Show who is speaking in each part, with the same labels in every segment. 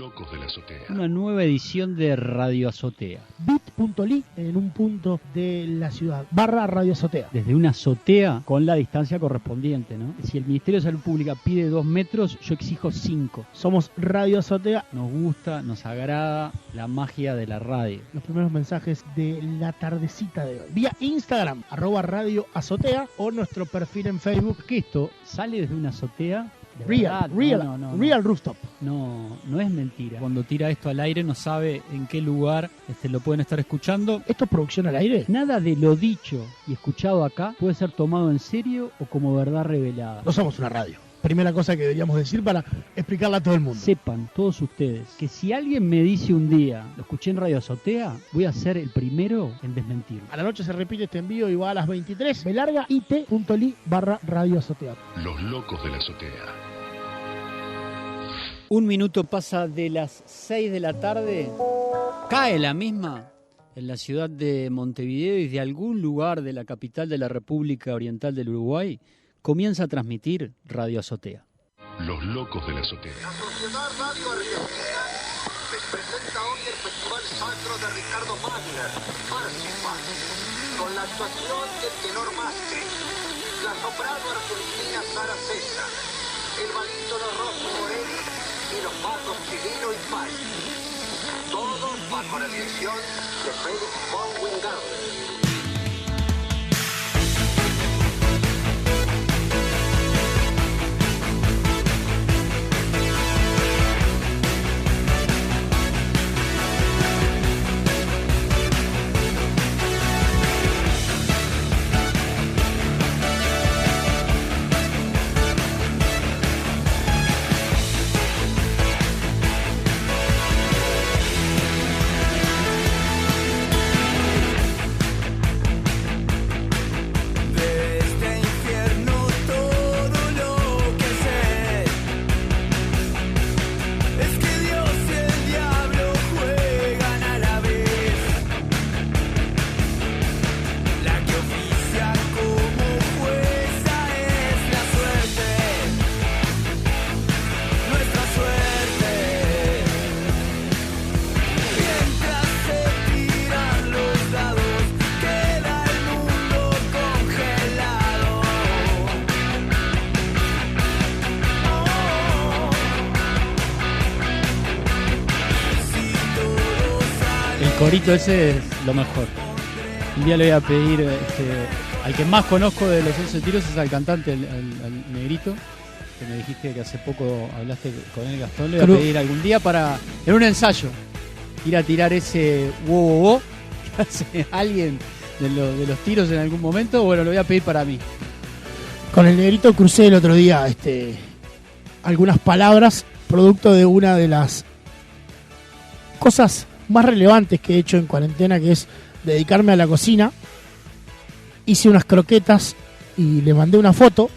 Speaker 1: locos de la azotea.
Speaker 2: Una nueva edición de Radio Azotea.
Speaker 3: Bit.ly en un punto de la ciudad, /Radio Azotea.
Speaker 2: Desde una azotea con la distancia correspondiente, ¿no? Si el Ministerio de Salud Pública pide 2 metros, yo exijo 5.
Speaker 3: Somos Radio Azotea.
Speaker 2: Nos gusta, nos agrada la magia de la radio.
Speaker 3: Los primeros mensajes de la tardecita de hoy. Vía Instagram, @Radio Azotea, o nuestro perfil en Facebook.
Speaker 2: Que esto sale desde una azotea.
Speaker 3: Real Rooftop.
Speaker 2: No es mentira. Cuando tira esto al aire no sabe en qué lugar lo pueden estar escuchando.
Speaker 3: ¿Esto es producción al aire?
Speaker 2: Nada de lo dicho y escuchado acá puede ser tomado en serio o como verdad revelada.
Speaker 3: No somos una radio. Primera cosa que deberíamos decir para explicarla a todo el mundo.
Speaker 2: Sepan todos ustedes que si alguien me dice un día, lo escuché en Radio Azotea, voy a ser el primero en desmentirlo.
Speaker 3: A la noche se repite este envío y va a las 23. Belarga it.ly /Radio Azotea.
Speaker 1: Los locos de la azotea.
Speaker 2: 1 minuto pasa de las 6 de la tarde. Cae la misma en la ciudad de Montevideo y de algún lugar de la capital de la República Oriental del Uruguay comienza a transmitir Radio Azotea.
Speaker 1: Los locos de la azotea.
Speaker 4: La Sociedad Radio Argentina les presenta hoy el Festival Sacro de Ricardo Wagner, Parsifal, con la actuación del tenor Mastri, la soprano argentina Sara César, el barítono Rossi Morelli y los bajos Chilino y Pai. Todos bajo la dirección de Felix von Wingarden.
Speaker 2: El corito ese es lo mejor. Un día le voy a pedir al que más conozco de los 11 tiros es al cantante, al negrito, que me dijiste que hace poco hablaste con él, Gastón. Le voy a pedir algún día para, en un ensayo, ir a tirar ese wo que hace alguien de los tiros en algún momento. Bueno, lo voy a pedir para mí.
Speaker 3: Con el negrito crucé el otro día algunas palabras, producto de una de las cosas más relevantes que he hecho en cuarentena, que es dedicarme a la cocina. Hice unas croquetas y le mandé una foto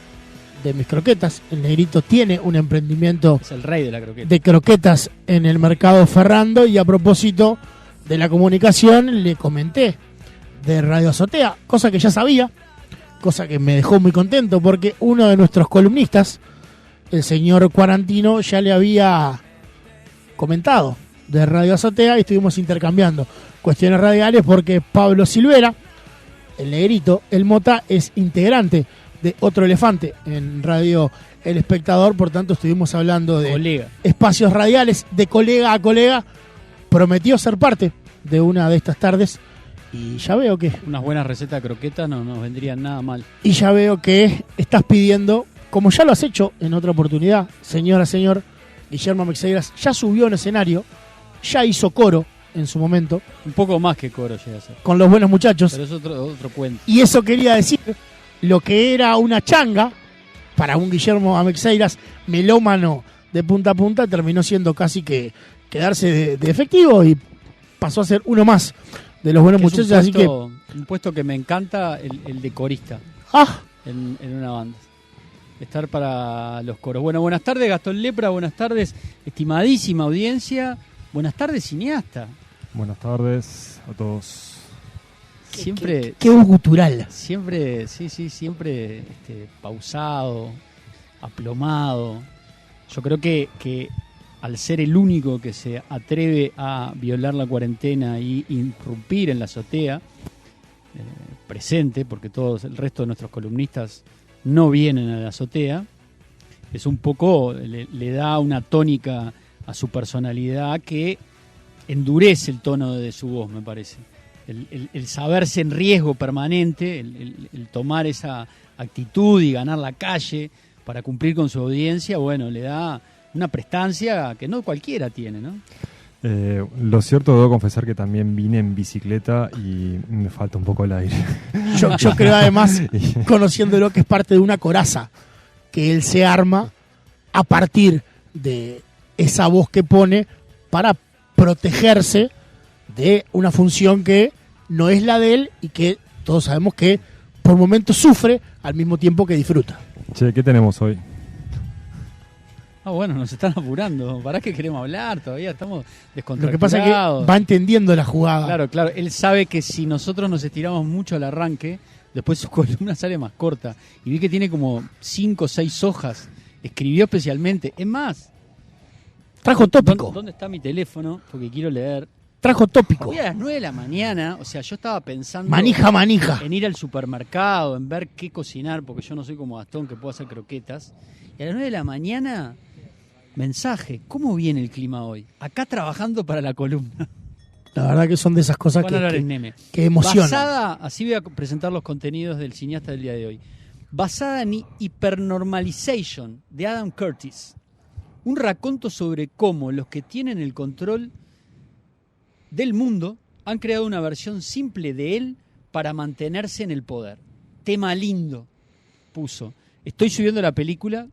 Speaker 3: de mis croquetas. El negrito tiene un emprendimiento,
Speaker 2: es el rey de la croqueta,
Speaker 3: de croquetas en el mercado Ferrando, y a propósito de la comunicación le comenté de Radio Azotea, cosa que ya sabía, cosa que me dejó muy contento, porque uno de nuestros columnistas, el señor Cuarantino, ya le había comentado de Radio Azotea y estuvimos intercambiando cuestiones radiales, porque Pablo Silvera, el negrito, el Mota, es integrante de Otro Elefante en Radio El Espectador, por tanto estuvimos hablando de
Speaker 2: colega,
Speaker 3: espacios radiales, de colega a colega. Prometió ser parte de una de estas tardes y ya veo que...
Speaker 2: unas buenas recetas de croquetas no nos vendrían nada mal.
Speaker 3: Y ya veo que estás pidiendo, como ya lo has hecho en otra oportunidad, señor, Guillermo Ameixeiras ya subió en escenario, ya hizo coro en su momento.
Speaker 2: Un poco más que coro llega a ser.
Speaker 3: Con Los Buenos Muchachos.
Speaker 2: Pero es otro cuento.
Speaker 3: Y eso quería decir, lo que era una changa para un Guillermo Ameixeiras melómano de punta a punta, terminó siendo casi que quedarse de efectivo y pasó a ser uno más de Los Buenos Muchachos.
Speaker 2: Así
Speaker 3: que
Speaker 2: un puesto que me encanta, el de corista en una banda. Estar para los coros. Bueno, buenas tardes, Gastón Lepra. Buenas tardes, estimadísima audiencia. Buenas tardes, cineasta.
Speaker 5: Buenas tardes a todos.
Speaker 2: Siempre.
Speaker 3: Qué gutural.
Speaker 2: Siempre, siempre pausado, aplomado. Yo creo que al ser el único que se atreve a violar la cuarentena y irrumpir en la azotea, presente, porque todos el resto de nuestros columnistas no vienen a la azotea, es un poco, le da una tónica a su personalidad que endurece el tono de su voz, me parece. El saberse en riesgo permanente, el tomar esa actitud y ganar la calle para cumplir con su audiencia, bueno, le da una prestancia que no cualquiera tiene, ¿no?
Speaker 5: Lo cierto, debo confesar que también vine en bicicleta y me falta un poco el aire.
Speaker 3: Yo creo además, conociéndolo, que es parte de una coraza que él se arma a partir de esa voz que pone para protegerse de una función que no es la de él y que todos sabemos que por momentos sufre al mismo tiempo que disfruta.
Speaker 5: Che, ¿qué tenemos hoy?
Speaker 2: Bueno, nos están apurando. ¿Para qué queremos hablar? Todavía estamos descontracturados.
Speaker 3: Lo que pasa es que va entendiendo la jugada.
Speaker 2: Claro. Él sabe que si nosotros nos estiramos mucho al arranque, después su columna sale más corta. Y vi que tiene como 5 o 6 hojas. Escribió especialmente. Es más,
Speaker 3: trajo tópico.
Speaker 2: ¿Dónde está mi teléfono? Porque quiero leer.
Speaker 3: Trajo tópico.
Speaker 2: Hoy a las 9 de la mañana, o sea, yo estaba pensando
Speaker 3: manija
Speaker 2: en ir al supermercado, en ver qué cocinar, porque yo no soy como Gastón que puedo hacer croquetas. Y a las 9 de la mañana, mensaje, ¿cómo viene el clima hoy? Acá trabajando para la columna.
Speaker 3: La verdad que son de esas cosas que emocionan.
Speaker 2: Basada, así voy a presentar los contenidos del cineasta del día de hoy. Basada en Hypernormalization, de Adam Curtis. Un raconto sobre cómo los que tienen el control del mundo han creado una versión simple de él para mantenerse en el poder. Tema lindo, puso. Estoy subiendo la película,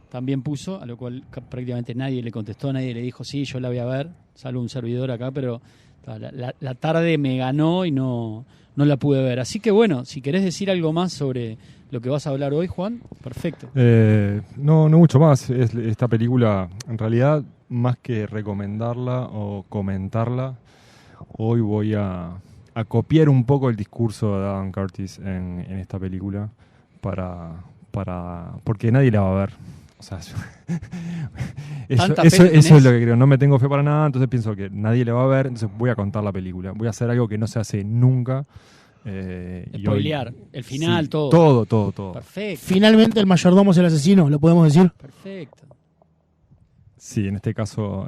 Speaker 2: también puso, a lo cual prácticamente nadie le contestó, nadie le dijo, sí, yo la voy a ver, salvo un servidor acá, pero la tarde me ganó y no la pude ver. Así que bueno, si querés decir algo más sobre lo que vas a hablar hoy, Juan, perfecto.
Speaker 5: No mucho más. Esta película, en realidad, más que recomendarla o comentarla, hoy voy a copiar un poco el discurso de Adam Curtis en esta película porque nadie la va a ver. O sea, eso es lo que creo. No me tengo fe para nada, entonces pienso que nadie le va a ver, entonces voy a contar la película. Voy a hacer algo que no se hace nunca.
Speaker 2: Spoilear, el final, sí,
Speaker 5: todo.
Speaker 2: Perfecto.
Speaker 3: Finalmente el mayordomo es el asesino, ¿lo podemos decir?
Speaker 2: Perfecto.
Speaker 5: Sí, en este caso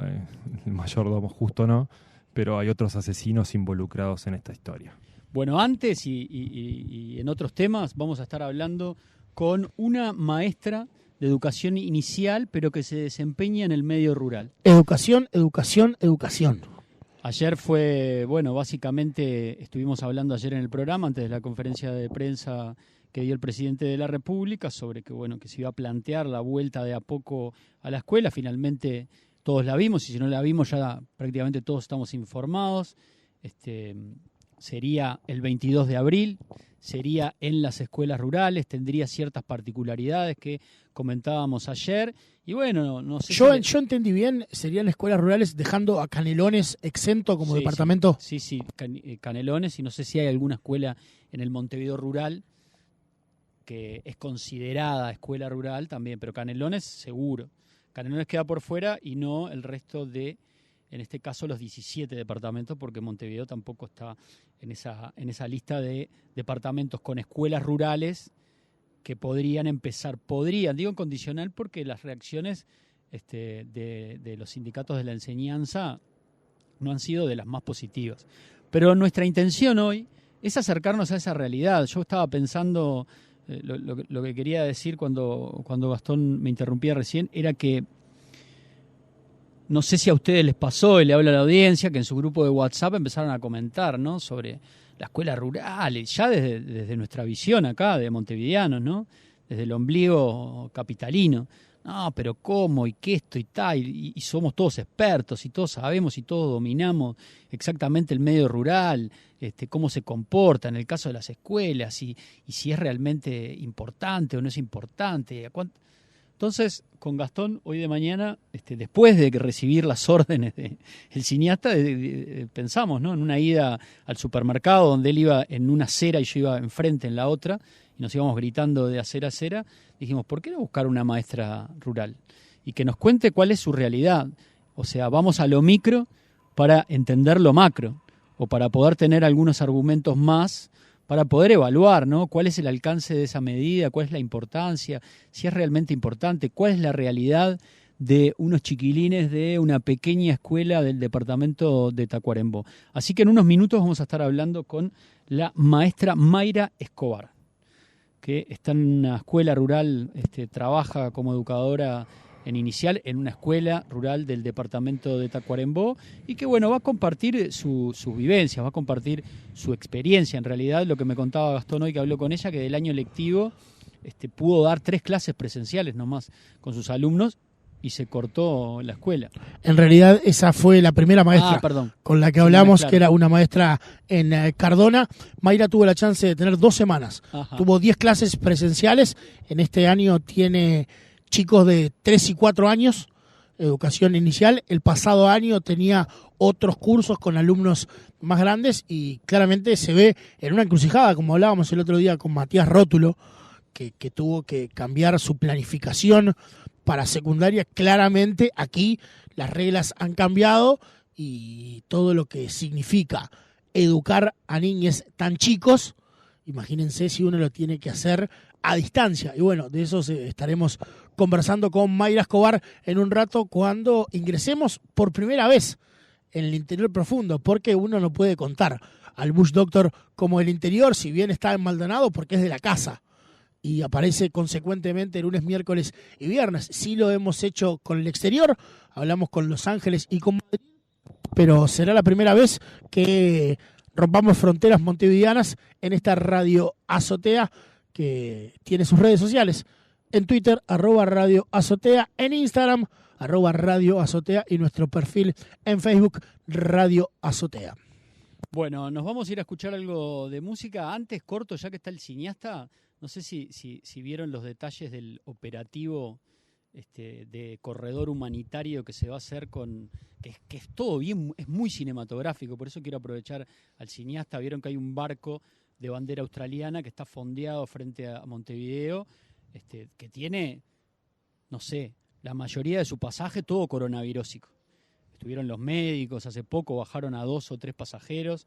Speaker 5: el mayordomo justo no, pero hay otros asesinos involucrados en esta historia.
Speaker 2: Bueno, antes y en otros temas vamos a estar hablando con una maestra de educación inicial, pero que se desempeña en el medio rural.
Speaker 3: Educación.
Speaker 2: Ayer fue, básicamente estuvimos hablando ayer en el programa, antes de la conferencia de prensa que dio el presidente de la República, sobre que se iba a plantear la vuelta de a poco a la escuela. Finalmente todos la vimos, y si no la vimos ya prácticamente todos estamos informados. Sería el 22 de abril, sería en las escuelas rurales, tendría ciertas particularidades que comentábamos ayer. Y bueno, no sé.
Speaker 3: Yo entendí bien, serían escuelas rurales dejando a Canelones exento como departamento.
Speaker 2: Sí, Canelones, y no sé si hay alguna escuela en el Montevideo rural que es considerada escuela rural también, pero Canelones seguro. Canelones queda por fuera y no el resto de, en este caso, los 17 departamentos, porque Montevideo tampoco está en esa lista de departamentos con escuelas rurales que podrían empezar. Digo en condicional porque las reacciones de los sindicatos de la enseñanza no han sido de las más positivas. Pero nuestra intención hoy es acercarnos a esa realidad. Yo estaba pensando, lo que quería decir cuando Gastón me interrumpía recién, era que no sé si a ustedes les pasó, y le hablo a la audiencia, que en su grupo de WhatsApp empezaron a comentar, ¿no?, sobre la escuela rural, ya desde nuestra visión acá de montevideanos, ¿no?, desde el ombligo capitalino. No, pero ¿cómo? ¿Y qué esto y tal? Y somos todos expertos, y todos sabemos, y todos dominamos exactamente el medio rural, cómo se comporta en el caso de las escuelas, y si es realmente importante o no es importante. Entonces, con Gastón, hoy de mañana, después de recibir las órdenes del cineasta, pensamos, ¿no?, en una ida al supermercado donde él iba en una acera y yo iba enfrente en la otra, y nos íbamos gritando de acera a acera. Dijimos, ¿por qué no buscar una maestra rural? y que nos cuente cuál es su realidad. O sea, vamos a lo micro para entender lo macro, o para poder tener algunos argumentos más para poder evaluar, ¿no? Cuál es el alcance de esa medida, cuál es la importancia, si es realmente importante, cuál es la realidad de unos chiquilines de una pequeña escuela del departamento de Tacuarembó. Así que en unos minutos vamos a estar hablando con la maestra Mayra Escobar, que está en una escuela rural, trabaja como educadora en inicial en una escuela rural del departamento de Tacuarembó y que bueno, va a compartir sus vivencias, va a compartir su experiencia. En realidad, lo que me contaba Gastón hoy que habló con ella, que del año lectivo pudo dar 3 clases presenciales nomás con sus alumnos y se cortó la escuela.
Speaker 3: En realidad esa fue la primera maestra con la que hablamos, que era una maestra en Cardona. Mayra tuvo la chance de tener 2 semanas. Ajá. Tuvo 10 clases presenciales. En este año tiene chicos de 3 y 4 años, educación inicial. El pasado año tenía otros cursos con alumnos más grandes y claramente se ve en una encrucijada, como hablábamos el otro día con Matías Rótulo, que tuvo que cambiar su planificación para secundaria. Claramente aquí las reglas han cambiado y todo lo que significa educar a niños tan chicos, imagínense si uno lo tiene que hacer a distancia. Y bueno, de eso estaremos conversando con Mayra Escobar en un rato cuando ingresemos por primera vez en el interior profundo, porque uno no puede contar al Bush Doctor como el interior, si bien está en Maldonado, porque es de la casa y aparece consecuentemente lunes, miércoles y viernes. Sí lo hemos hecho con el exterior, hablamos con Los Ángeles y con Madrid, pero será la primera vez que rompamos fronteras montevideanas en esta radio Azotea, que tiene sus redes sociales. En Twitter, @Radio Azotea, en Instagram, @Radio Azotea, y nuestro perfil en Facebook, Radio Azotea.
Speaker 2: Bueno, nos vamos a ir a escuchar algo de música. Antes, corto, ya que está el cineasta, no sé si vieron los detalles del operativo de corredor humanitario que se va a hacer que es todo bien, es muy cinematográfico, por eso quiero aprovechar al cineasta. Vieron que hay un barco de bandera australiana que está fondeado frente a Montevideo, que tiene, no sé, la mayoría de su pasaje todo coronavirósico. Estuvieron los médicos, hace poco bajaron a 2 o 3 pasajeros,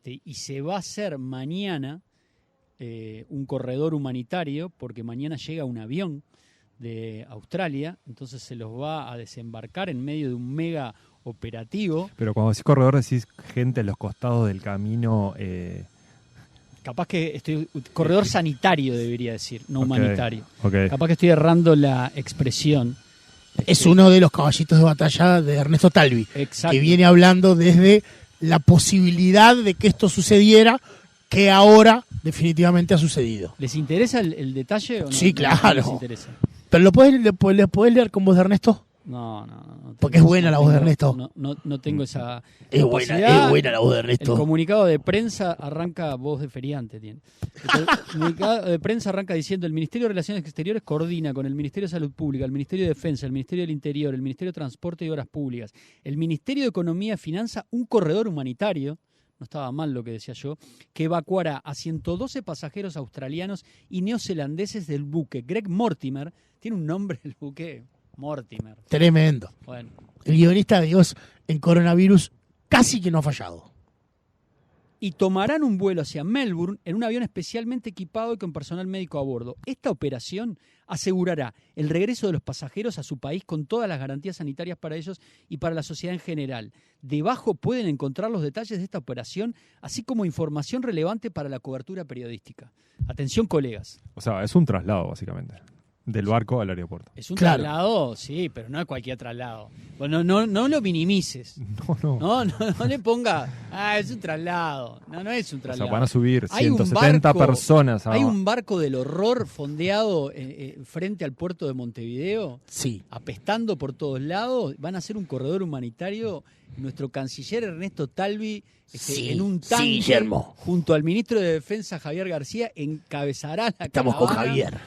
Speaker 2: y se va a hacer mañana un corredor humanitario, porque mañana llega un avión de Australia, entonces se los va a desembarcar en medio de un mega operativo.
Speaker 5: Pero cuando decís corredor, decís gente a los costados del camino.
Speaker 2: Capaz que corredor sanitario debería decir, no humanitario.
Speaker 5: Okay.
Speaker 2: Capaz que estoy errando la expresión.
Speaker 3: Es uno de los caballitos de batalla de Ernesto Talvi,
Speaker 2: exacto,
Speaker 3: que viene hablando desde la posibilidad de que esto sucediera, que ahora definitivamente ha sucedido.
Speaker 2: ¿Les interesa el detalle o no?
Speaker 3: Sí, claro.
Speaker 2: No les interesa.
Speaker 3: ¿Pero lo podés leer con voz de Ernesto?
Speaker 2: No.
Speaker 3: Porque es buena la voz de Ernesto.
Speaker 2: No tengo esa
Speaker 3: es
Speaker 2: capacidad.
Speaker 3: buena la voz de Ernesto.
Speaker 2: El comunicado de prensa arranca, voz de feriante tiene. El comunicado de prensa arranca diciendo: el Ministerio de Relaciones Exteriores coordina con el Ministerio de Salud Pública, el Ministerio de Defensa, el Ministerio del Interior, el Ministerio de Transporte y Obras Públicas, el Ministerio de Economía y Finanza, un corredor humanitario, no estaba mal lo que decía yo, que evacuará a 112 pasajeros australianos y neozelandeses del buque Greg Mortimer. Tiene un nombre el buque, Mortimer.
Speaker 3: Tremendo.
Speaker 2: Bueno.
Speaker 3: El guionista de Dios en coronavirus casi que no ha fallado.
Speaker 2: Y tomarán un vuelo hacia Melbourne en un avión especialmente equipado y con personal médico a bordo. Esta operación asegurará el regreso de los pasajeros a su país con todas las garantías sanitarias para ellos y para la sociedad en general. Debajo pueden encontrar los detalles de esta operación, así como información relevante para la cobertura periodística. Atención, colegas.
Speaker 5: O sea, es un traslado, básicamente, del barco al aeropuerto.
Speaker 2: Es un traslado, sí, pero no es cualquier traslado. Bueno, no lo minimices. No le ponga, es un traslado. No es un traslado.
Speaker 5: O sea, van a subir 170 personas.
Speaker 2: Hay un barco del horror fondeado frente al puerto de Montevideo.
Speaker 3: Sí.
Speaker 2: Apestando por todos lados. Van a hacer un corredor humanitario. Nuestro canciller Ernesto Talvi, en un tanque, junto al ministro de Defensa Javier García, encabezará la caravana.
Speaker 3: Estamos con Javier.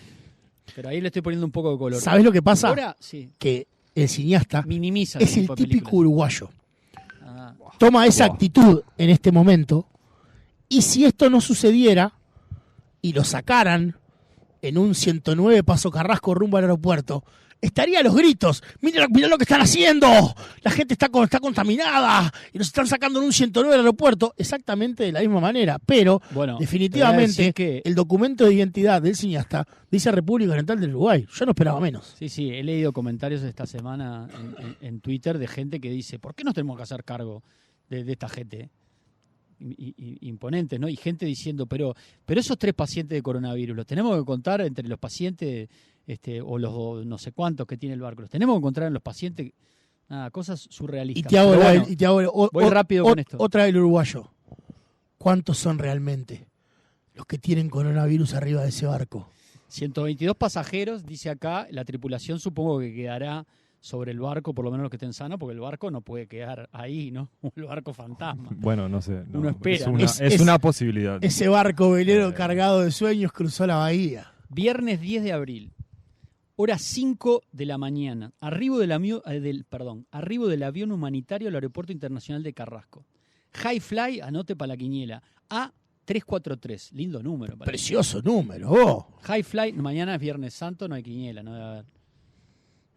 Speaker 2: Pero ahí le estoy poniendo un poco de color.
Speaker 3: ¿Sabes lo que pasa?
Speaker 2: Ahora, sí.
Speaker 3: Que el cineasta
Speaker 2: minimiza
Speaker 3: es el típico uruguayo.
Speaker 2: Ah.
Speaker 3: Toma esa actitud en este momento, y si esto no sucediera y lo sacaran en un 109 Paso Carrasco rumbo al aeropuerto estaría a los gritos. Mirá lo que están haciendo. La gente está contaminada y nos están sacando en un 109 del aeropuerto. Exactamente de la misma manera. Pero,
Speaker 2: Bueno,
Speaker 3: definitivamente,
Speaker 2: que
Speaker 3: el documento de identidad del cineasta dice República Oriental del Uruguay. Yo no esperaba menos.
Speaker 2: sí, he leído comentarios esta semana en Twitter de gente que dice, ¿por qué nos tenemos que hacer cargo de esta gente? Imponentes, ¿no? Y gente diciendo, pero esos 3 pacientes de coronavirus, ¿los tenemos que contar entre los pacientes o los no sé cuántos que tiene el barco? ¿Los tenemos que encontrar en los pacientes? Nada, cosas surrealistas.
Speaker 3: Y te hago
Speaker 2: voy rápido con esto.
Speaker 3: Otra del uruguayo. ¿Cuántos son realmente los que tienen coronavirus arriba de ese barco?
Speaker 2: 122 pasajeros, dice acá, la tripulación supongo que quedará sobre el barco, por lo menos los que estén sanos, porque el barco no puede quedar ahí, ¿no? El barco fantasma.
Speaker 5: Bueno, no sé.
Speaker 2: Uno espera,
Speaker 5: Es una posibilidad.
Speaker 3: Ese barco velero cargado de sueños cruzó la bahía.
Speaker 2: Viernes 10 de abril, hora 5 de la mañana, arribo del avión humanitario al Aeropuerto Internacional de Carrasco. High Fly, anote para la quiniela, A343, lindo número.
Speaker 3: Precioso número.
Speaker 2: High Fly, mañana es Viernes Santo, no hay quiniela, no debe haber.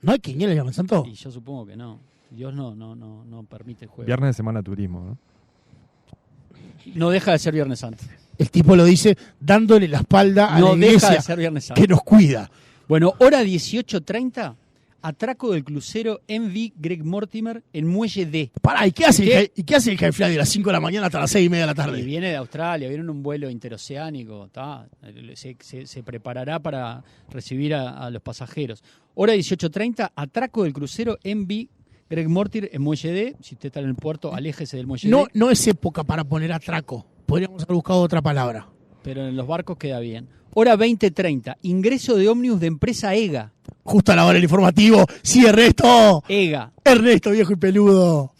Speaker 3: ¿No hay quiniela en Viernes Santo?
Speaker 2: Y yo supongo que no. Dios no permite el juego.
Speaker 5: Viernes de semana turismo, ¿no?
Speaker 2: No deja de ser Viernes Santo.
Speaker 3: El tipo lo dice dándole la espalda a la
Speaker 2: No deja
Speaker 3: iglesia
Speaker 2: de ser Viernes Santo.
Speaker 3: que nos cuida.
Speaker 2: Bueno, hora 18:30, atraco del crucero MV Greg Mortimer en Muelle D.
Speaker 3: Pará, ¿y qué hace el High Fly de las 5 de la mañana hasta las 6:30 de la
Speaker 2: Y
Speaker 3: tarde?
Speaker 2: viene de Australia, viene en un vuelo interoceánico, se preparará para recibir a los pasajeros. Hora 18:30, atraco del crucero MV Greg Mortimer en Muelle D. Si usted está en el puerto, aléjese del Muelle D.
Speaker 3: No es época para poner atraco. Podríamos haber buscado otra palabra.
Speaker 2: Pero en los barcos queda bien. Hora 20:30, ingreso de ómnibus de empresa EGA.
Speaker 3: Justo a la hora del informativo. ¡Sí, Ernesto!
Speaker 2: EGA,
Speaker 3: Ernesto, viejo y peludo.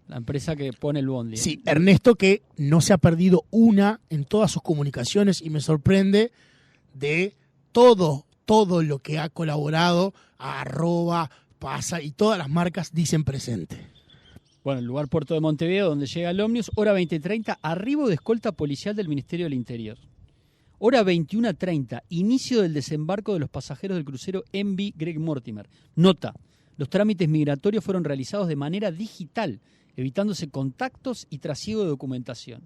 Speaker 2: la empresa que pone el bondi.
Speaker 3: Sí, Ernesto, que no se ha perdido una en todas sus comunicaciones y me sorprende de todo lo que ha colaborado, pasa y todas las marcas dicen presente.
Speaker 2: Bueno, el lugar Puerto de Montevideo, donde llega el ómnibus. Hora 20:30, arribo de escolta policial del Ministerio del Interior. Hora 21:30, inicio del desembarco de los pasajeros del crucero MV Greg Mortimer. Nota, los trámites migratorios fueron realizados de manera digital, evitándose contactos y trasiego de documentación.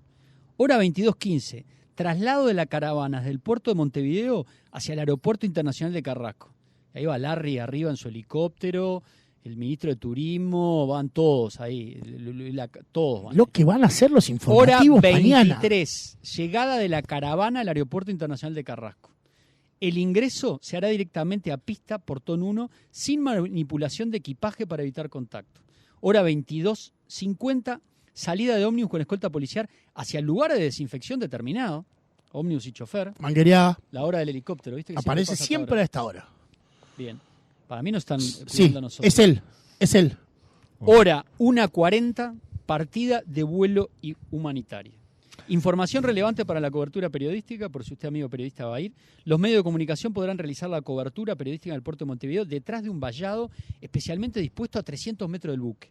Speaker 2: Hora 22:15, traslado de la caravana del puerto de Montevideo hacia el Aeropuerto Internacional de Carrasco. Ahí va Larry arriba en su helicóptero, el ministro de Turismo, van todos ahí, todos van.
Speaker 3: Lo que van a hacer los
Speaker 2: Hora
Speaker 3: informativos mañana.
Speaker 2: 23, llegada de la caravana al Aeropuerto Internacional de Carrasco. El ingreso se hará directamente a pista, portón 1, sin manipulación de equipaje para evitar contacto. Hora 22:50, salida de ómnibus con escolta policial hacia el lugar de desinfección determinado, ómnibus y chofer.
Speaker 3: Manguereada.
Speaker 2: La hora del helicóptero, ¿viste? Que
Speaker 3: Aparece
Speaker 2: pasa
Speaker 3: siempre a esta hora.
Speaker 2: Bien. Para mí no están
Speaker 3: Sí,
Speaker 2: cuidando a nosotros.
Speaker 3: es él.
Speaker 2: Hora 1:40, partida de vuelo humanitaria. Información relevante para la cobertura periodística, por si usted, amigo periodista, va a ir. Los medios de comunicación podrán realizar la cobertura periodística del puerto de Montevideo detrás de un vallado especialmente dispuesto a 300 metros del buque.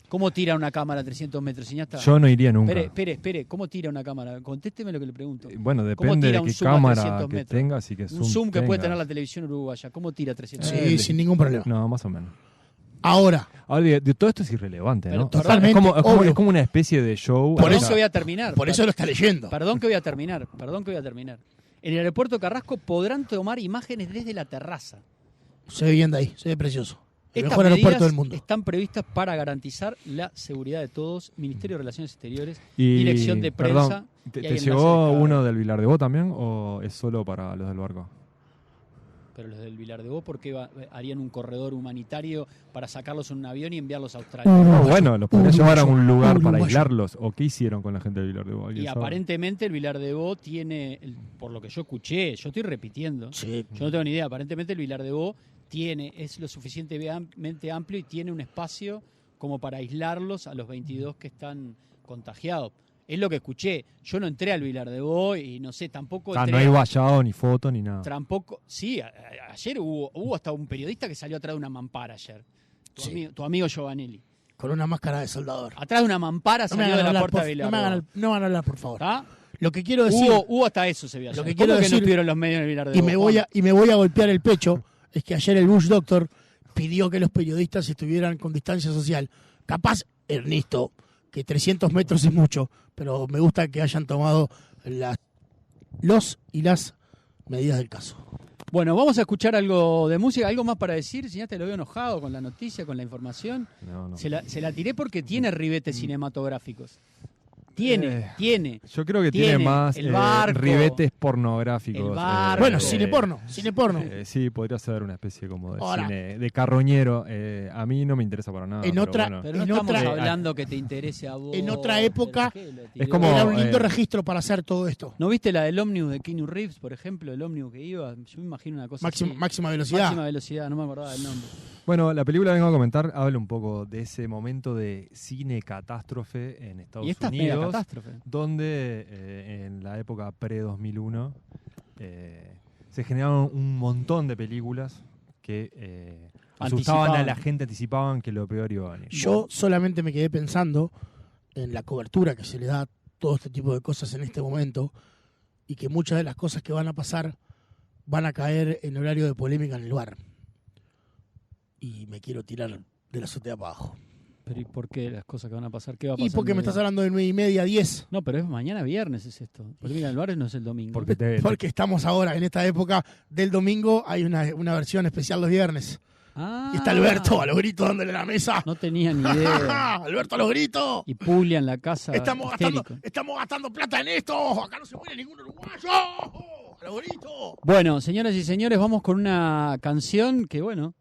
Speaker 2: ¿Cómo tira una cámara a 300 metros, ciñasta?
Speaker 5: Yo no iría nunca.
Speaker 2: Espere. ¿Cómo tira una cámara? Contésteme lo que le pregunto.
Speaker 5: Bueno,
Speaker 2: ¿Cómo
Speaker 5: depende
Speaker 2: tira
Speaker 5: de
Speaker 2: un
Speaker 5: qué
Speaker 2: zoom a
Speaker 5: cámara
Speaker 2: 300
Speaker 5: que
Speaker 2: metros?
Speaker 5: tengas y qué
Speaker 2: Un zoom que puede
Speaker 5: tengas.
Speaker 2: tener la televisión uruguaya. ¿Cómo tira 300
Speaker 3: Sí,
Speaker 2: metros?
Speaker 3: sin ningún problema.
Speaker 5: No, más o menos.
Speaker 3: Ahora,
Speaker 5: Ahora, de todo esto es irrelevante,
Speaker 2: Pero
Speaker 5: ¿no?
Speaker 3: totalmente,
Speaker 5: Es
Speaker 3: obvio.
Speaker 5: como una especie de show.
Speaker 3: Por
Speaker 2: Perdón
Speaker 3: eso-
Speaker 2: que voy a terminar.
Speaker 3: por eso lo está leyendo.
Speaker 2: Perdón que voy a terminar. En el aeropuerto Carrasco podrán tomar imágenes desde la terraza.
Speaker 3: Se ve bien de ahí, se ve precioso. El
Speaker 2: Estas
Speaker 3: mejor aeropuerto
Speaker 2: medidas
Speaker 3: del mundo.
Speaker 2: están previstas para garantizar la seguridad de todos. Ministerio de Relaciones Exteriores,
Speaker 5: Y,
Speaker 2: Dirección de
Speaker 5: perdón,
Speaker 2: Prensa.
Speaker 5: ¿Te
Speaker 2: y hay enlace
Speaker 5: llegó
Speaker 2: de cada-
Speaker 5: uno del Vilar de Bo también o es solo para los del barco?
Speaker 2: Pero los del Vilar de Bo, ¿por qué harían un corredor humanitario para sacarlos en un avión y enviarlos a Australia?
Speaker 5: No, bueno, los podrían llevar a un lugar para
Speaker 3: uruguayo.
Speaker 5: aislarlos. ¿O qué hicieron con la gente del Vilar de Bo?
Speaker 2: Y
Speaker 5: ¿Alguien sabe?
Speaker 2: aparentemente el Vilar de Bo tiene, por lo que yo escuché, yo estoy repitiendo,
Speaker 3: Sí.
Speaker 2: yo no tengo ni idea, aparentemente el Vilar de Bo es lo suficientemente amplio y tiene un espacio como para aislarlos a los 22 que están contagiados. Es lo que escuché. Yo no entré al Vilar de Bo y no sé, tampoco
Speaker 5: Ah,
Speaker 2: entré
Speaker 5: no hay vallado, ni foto, ni nada.
Speaker 2: Tampoco, sí, ayer hubo hasta un periodista que salió atrás de una mampara ayer.
Speaker 3: Sí.
Speaker 2: Tu amigo Giovanelli.
Speaker 3: Con una máscara de soldador.
Speaker 2: Atrás de una mampara
Speaker 3: No me
Speaker 2: salió
Speaker 3: hagan
Speaker 2: de la
Speaker 3: hablar,
Speaker 2: puerta
Speaker 3: por-
Speaker 2: de
Speaker 3: no
Speaker 2: Vilar
Speaker 3: me
Speaker 2: de
Speaker 3: hagan,
Speaker 2: Bo.
Speaker 3: no me hagan hablar, por favor.
Speaker 2: ¿Está?
Speaker 3: Lo que quiero decir,
Speaker 2: Hubo hasta eso se vio ayer.
Speaker 3: Lo que
Speaker 2: ¿Cómo
Speaker 3: quiero
Speaker 2: que no
Speaker 3: decir-
Speaker 2: estuvieron los medios en el Vilar de
Speaker 3: y
Speaker 2: Bo,
Speaker 3: me voy
Speaker 2: Juan?
Speaker 3: a golpear el pecho, es que ayer el Bush Doctor pidió que los periodistas estuvieran con distancia social. Capaz, Ernesto, que 300 metros es mucho, pero me gusta que hayan tomado los y las medidas del caso.
Speaker 2: Bueno, vamos a escuchar algo de música, algo más para decir. Si ya te lo veo enojado con la noticia, con la información.
Speaker 5: No.
Speaker 2: Se la tiré porque tiene ribetes cinematográficos. Tiene.
Speaker 5: Yo creo que
Speaker 2: Tiene
Speaker 5: tiene más
Speaker 2: el barco,
Speaker 5: ribetes pornográficos.
Speaker 2: el barco.
Speaker 3: Bueno, cine porno.
Speaker 5: Sí, podría ser una especie como de
Speaker 3: Ahora,
Speaker 5: cine de carroñero. A mí no me interesa para nada.
Speaker 3: en
Speaker 5: pero
Speaker 3: otra-
Speaker 5: bueno.
Speaker 2: Pero no
Speaker 3: En
Speaker 2: estamos
Speaker 3: otra-
Speaker 2: hablando que te interese a vos.
Speaker 3: En otra época,
Speaker 2: ¿Pero qué lo tiró?
Speaker 5: es como-
Speaker 3: Era un lindo registro para hacer todo esto.
Speaker 2: ¿No viste la del ómnibus de Keanu Reeves, por ejemplo? El ómnibus que iba. Yo me imagino una cosa así.
Speaker 3: Máxima velocidad.
Speaker 2: Máxima velocidad, no me acordaba del nombre.
Speaker 5: Bueno, la película que vengo a comentar habla un poco de ese momento de cine catástrofe en Estados
Speaker 2: Y esta es mega
Speaker 5: Unidos,
Speaker 2: catástrofe.
Speaker 5: donde en la época pre-2001 se generaron un montón de películas que asustaban a la gente, anticipaban que lo peor iba a venir.
Speaker 3: Yo solamente me quedé pensando en la cobertura que se le da a todo este tipo de cosas en este momento y que muchas de las cosas que van a pasar van a caer en horario de polémica en el bar. Y me quiero tirar de la azotea para abajo.
Speaker 2: Pero ¿y por qué las cosas que van a pasar? ¿Qué va a pasar?
Speaker 3: Y porque me estás hablando de 9:30, 10.
Speaker 2: No, pero es mañana viernes es esto. Polémica en el bar no es el domingo.
Speaker 5: Porque
Speaker 3: Porque estamos ahora, en esta época del domingo, hay una versión especial los viernes.
Speaker 2: Ah,
Speaker 3: Y está Alberto a los gritos dándole la mesa.
Speaker 2: No tenía ni idea.
Speaker 3: Alberto a los gritos.
Speaker 2: Y Puglia en la casa.
Speaker 3: Estamos
Speaker 2: histérico.
Speaker 3: gastando plata en esto. Acá no se muere ningún uruguayo. A los gritos.
Speaker 2: Bueno, señoras y señores, vamos con una canción que, bueno,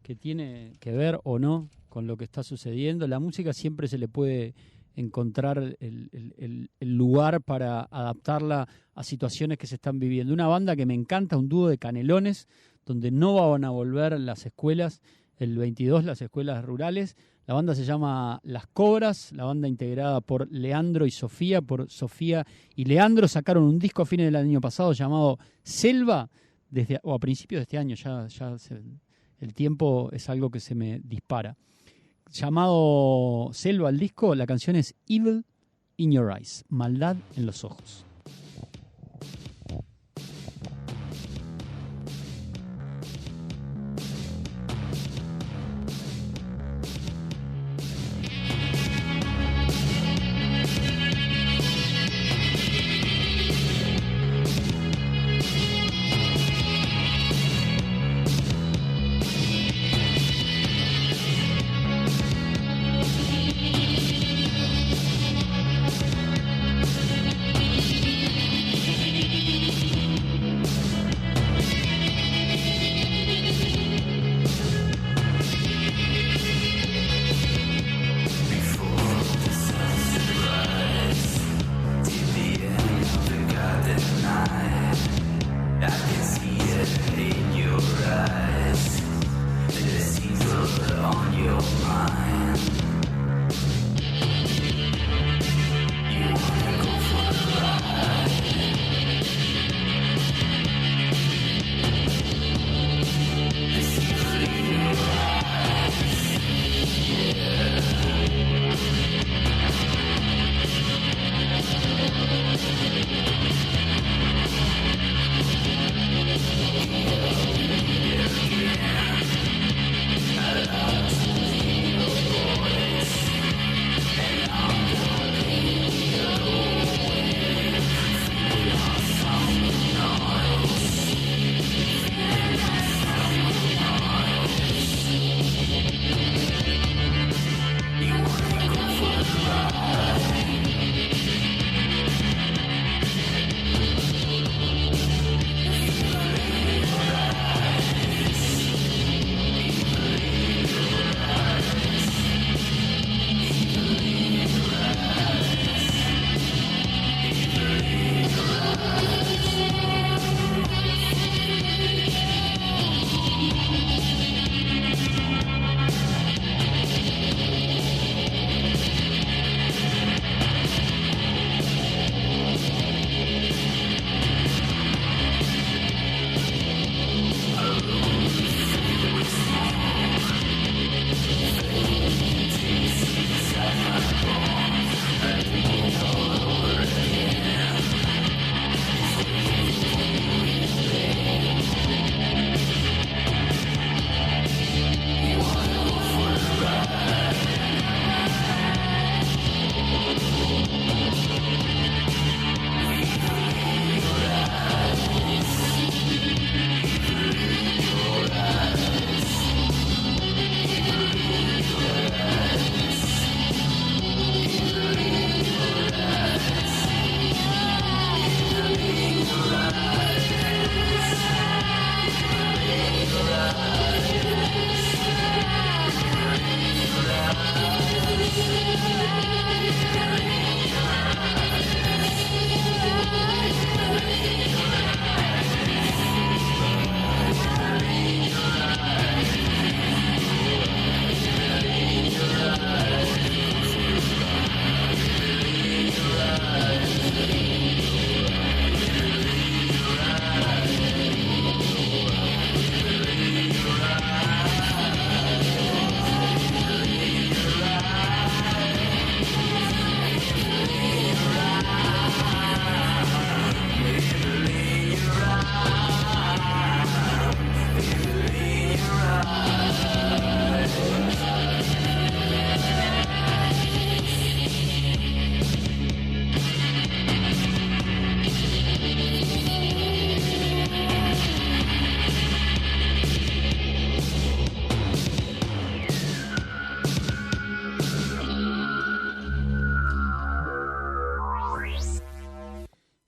Speaker 2: que tiene que ver o no con lo que está sucediendo. La música siempre se le puede encontrar el lugar para adaptarla a situaciones que se están viviendo. Una banda que me encanta, un dúo de canelones, donde no van a volver las escuelas, el 22, las escuelas rurales. La banda se llama Las Cobras, la banda integrada por Leandro y Sofía, por Sofía y Leandro. Sacaron un disco a fines del año pasado llamado Selva, o a principios de este año, el tiempo es algo que se me dispara. Llamado Selva el disco, la canción es Evil in Your Eyes, maldad en los ojos.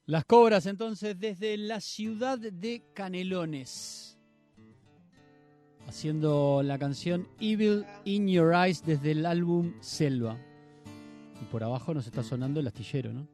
Speaker 2: Las Cobras, entonces, desde la ciudad de Canelones, haciendo la canción Evil in Your Eyes desde el álbum Selva. Y por abajo nos está sonando el astillero, ¿no?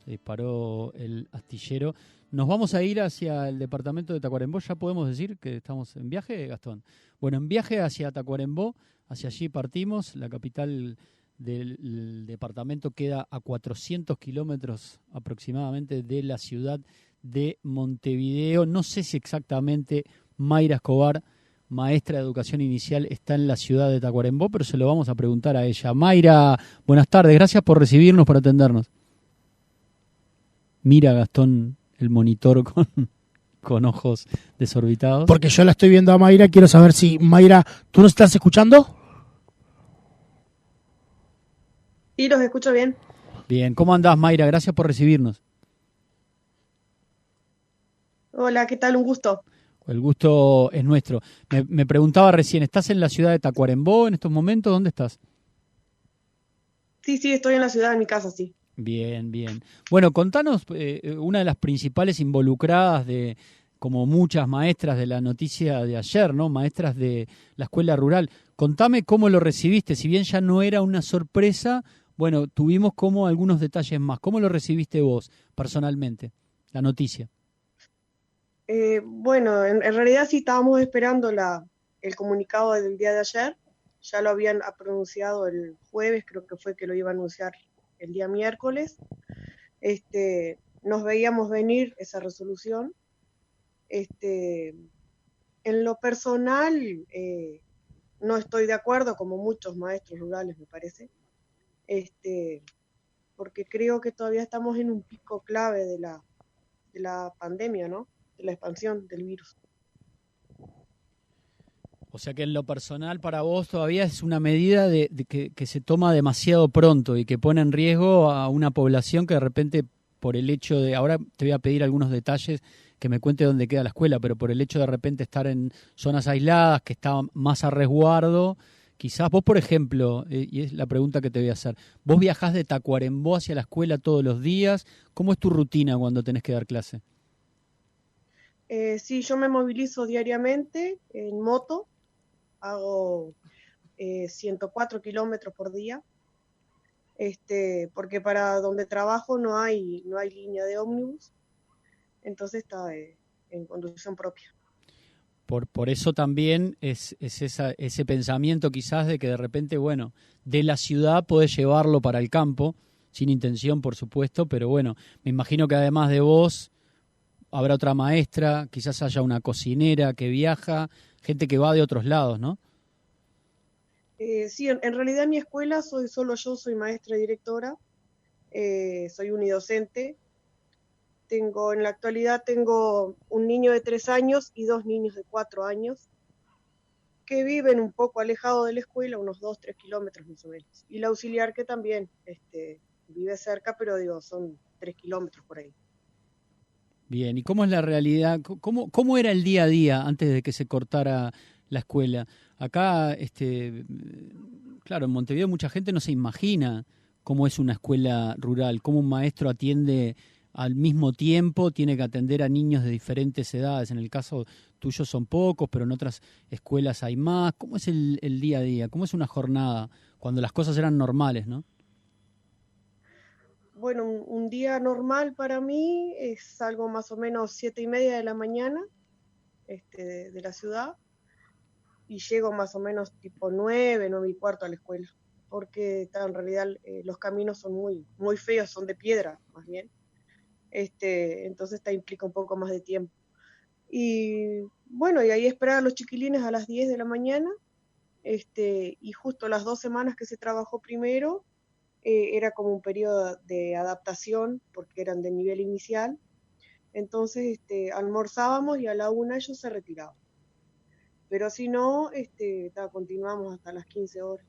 Speaker 2: Se disparó el astillero. Nos vamos a ir hacia el departamento de Tacuarembó. ¿Ya podemos decir que estamos en viaje, Gastón? Bueno, en viaje hacia Tacuarembó, hacia allí partimos. La capital del departamento queda a 400 kilómetros aproximadamente de la ciudad de Montevideo. No sé si exactamente Mayra Escobar, maestra de educación inicial, está en la ciudad de Tacuarembó, pero se lo vamos a preguntar a ella. Mayra, buenas tardes, gracias por recibirnos, por atendernos. Mira, Gastón, el monitor con ojos desorbitados.
Speaker 3: Porque yo la estoy viendo a Mayra, quiero saber si, Mayra, ¿tú nos estás escuchando?
Speaker 6: Sí, los escucho bien.
Speaker 2: Bien, ¿cómo andás, Mayra? Gracias por recibirnos.
Speaker 6: Hola, ¿qué tal? Un gusto.
Speaker 2: El gusto es nuestro. Me preguntaba recién, ¿estás en la ciudad de Tacuarembó en estos momentos? ¿Dónde estás?
Speaker 6: Sí, estoy en la ciudad, en mi casa, sí.
Speaker 2: Bien, bien. Bueno, contanos, una de las principales involucradas como muchas maestras de la noticia de ayer, ¿no? Maestras de la escuela rural. Contame cómo lo recibiste, si bien ya no era una sorpresa, bueno, tuvimos como algunos detalles más. ¿Cómo lo recibiste vos, personalmente, la noticia?
Speaker 6: Bueno, en realidad sí estábamos esperando el comunicado del día de ayer. Ya lo habían pronunciado el jueves, creo que fue que lo iba a anunciar el día miércoles. Nos veíamos venir esa resolución. En lo personal, no estoy de acuerdo, como muchos maestros rurales, me parece, porque creo que todavía estamos en un pico clave de la pandemia, ¿no? De la expansión del virus.
Speaker 2: O sea que en lo personal para vos todavía es una medida de que se toma demasiado pronto y que pone en riesgo a una población que de repente, por el hecho de, ahora te voy a pedir algunos detalles, que me cuente dónde queda la escuela, pero por el hecho de repente estar en zonas aisladas, que está más a resguardo, quizás vos, por ejemplo, y es la pregunta que te voy a hacer, ¿vos viajás de Tacuarembó hacia la escuela todos los días? ¿Cómo es tu rutina cuando tenés que dar clase?
Speaker 6: Sí, yo me movilizo diariamente en moto, hago 104 kilómetros por día, porque para donde trabajo no hay línea de ómnibus, entonces está en conducción propia.
Speaker 2: Por eso también es ese pensamiento quizás de que de repente, bueno, de la ciudad podés llevarlo para el campo, sin intención por supuesto, pero bueno, me imagino que además de vos habrá otra maestra, quizás haya una cocinera que viaja, gente que va de otros lados, ¿no?
Speaker 6: Sí, en realidad en mi escuela soy solo yo, soy maestra y directora, soy unidocente. En la actualidad tengo un niño de 3 años y 2 niños de 4 años que viven un poco alejados de la escuela, unos 2-3 kilómetros más o menos. Y la auxiliar que también vive cerca, pero digo, son 3 kilómetros por ahí.
Speaker 2: Bien, ¿y cómo es la realidad? ¿Cómo era el día a día antes de que se cortara la escuela? Acá, claro, en Montevideo mucha gente no se imagina cómo es una escuela rural, cómo un maestro atiende al mismo tiempo, tiene que atender a niños de diferentes edades. En el caso tuyo son pocos, pero en otras escuelas hay más. ¿Cómo es el día a día? ¿Cómo es una jornada cuando las cosas eran normales, no?
Speaker 6: Bueno, un día normal para mí es algo más o menos 7:30 de la mañana de la ciudad, y llego más o menos tipo 9:45 a la escuela, porque en realidad los caminos son muy, muy feos, son de piedra más bien, entonces implica un poco más de tiempo. Y bueno, y ahí esperar a los chiquilines a las 10 de la mañana, y justo las 2 semanas que se trabajó primero, era como un periodo de adaptación, porque eran de nivel inicial. Entonces almorzábamos y a la 1 ellos se retiraban. Pero si no, continuamos hasta las 15 horas.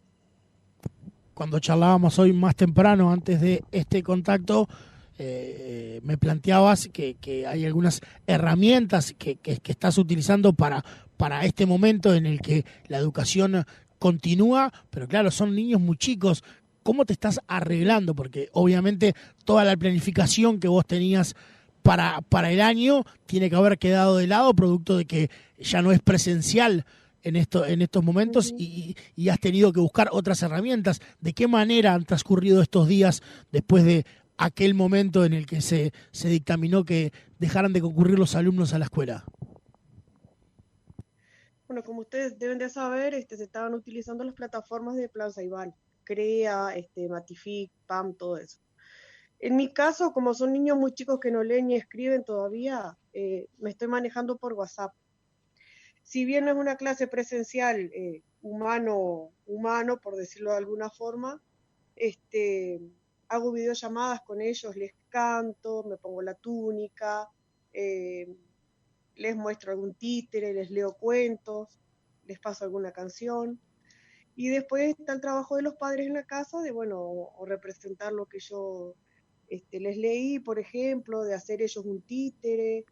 Speaker 3: Cuando charlábamos hoy más temprano, antes de este contacto, me planteabas que hay algunas herramientas que estás utilizando para este momento en el que la educación continúa, pero claro, son niños muy chicos. ¿Cómo te estás arreglando? Porque obviamente toda la planificación que vos tenías para el año tiene que haber quedado de lado producto de que ya no es presencial en estos momentos y has tenido que buscar otras herramientas. ¿De qué manera han transcurrido estos días después de aquel momento en el que se dictaminó que dejaran de concurrir los alumnos a la escuela?
Speaker 6: Bueno, como ustedes deben de saber, se estaban utilizando las plataformas de Plan Ceibal, CREA, Matific, PAM, todo eso. En mi caso, como son niños muy chicos que no leen ni escriben todavía, me estoy manejando por WhatsApp. Si bien no es una clase presencial humano, por decirlo de alguna forma, hago videollamadas con ellos, les canto, me pongo la túnica, les muestro algún títere, les leo cuentos, les paso alguna canción. Y después está el trabajo de los padres en la casa, de o representar lo que yo les leí, por ejemplo, de hacer ellos un títere.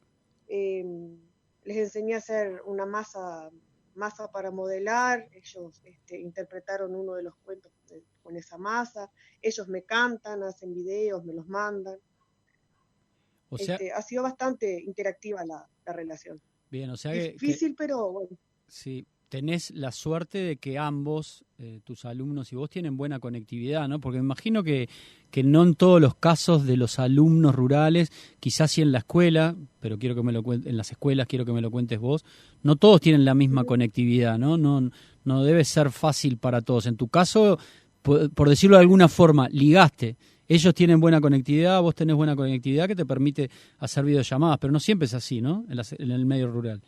Speaker 6: Les enseñé a hacer una masa para modelar, ellos interpretaron uno de los cuentos con esa masa, ellos me cantan, hacen videos, me los mandan.
Speaker 2: O sea,
Speaker 6: ha sido bastante interactiva la relación.
Speaker 2: Bien, o sea
Speaker 6: difícil, pero bueno.
Speaker 2: Sí, tenés la suerte de que ambos, tus alumnos y vos, tienen buena conectividad, ¿no? Porque me imagino que no en todos los casos de los alumnos rurales, quizás sí en la escuela, pero quiero que me lo en las escuelas quiero que me lo cuentes vos, no todos tienen la misma conectividad, ¿no? No debe ser fácil para todos. En tu caso, por decirlo de alguna forma, ligaste. Ellos tienen buena conectividad, vos tenés buena conectividad que te permite hacer videollamadas, pero no siempre es así, ¿no? En el medio rural.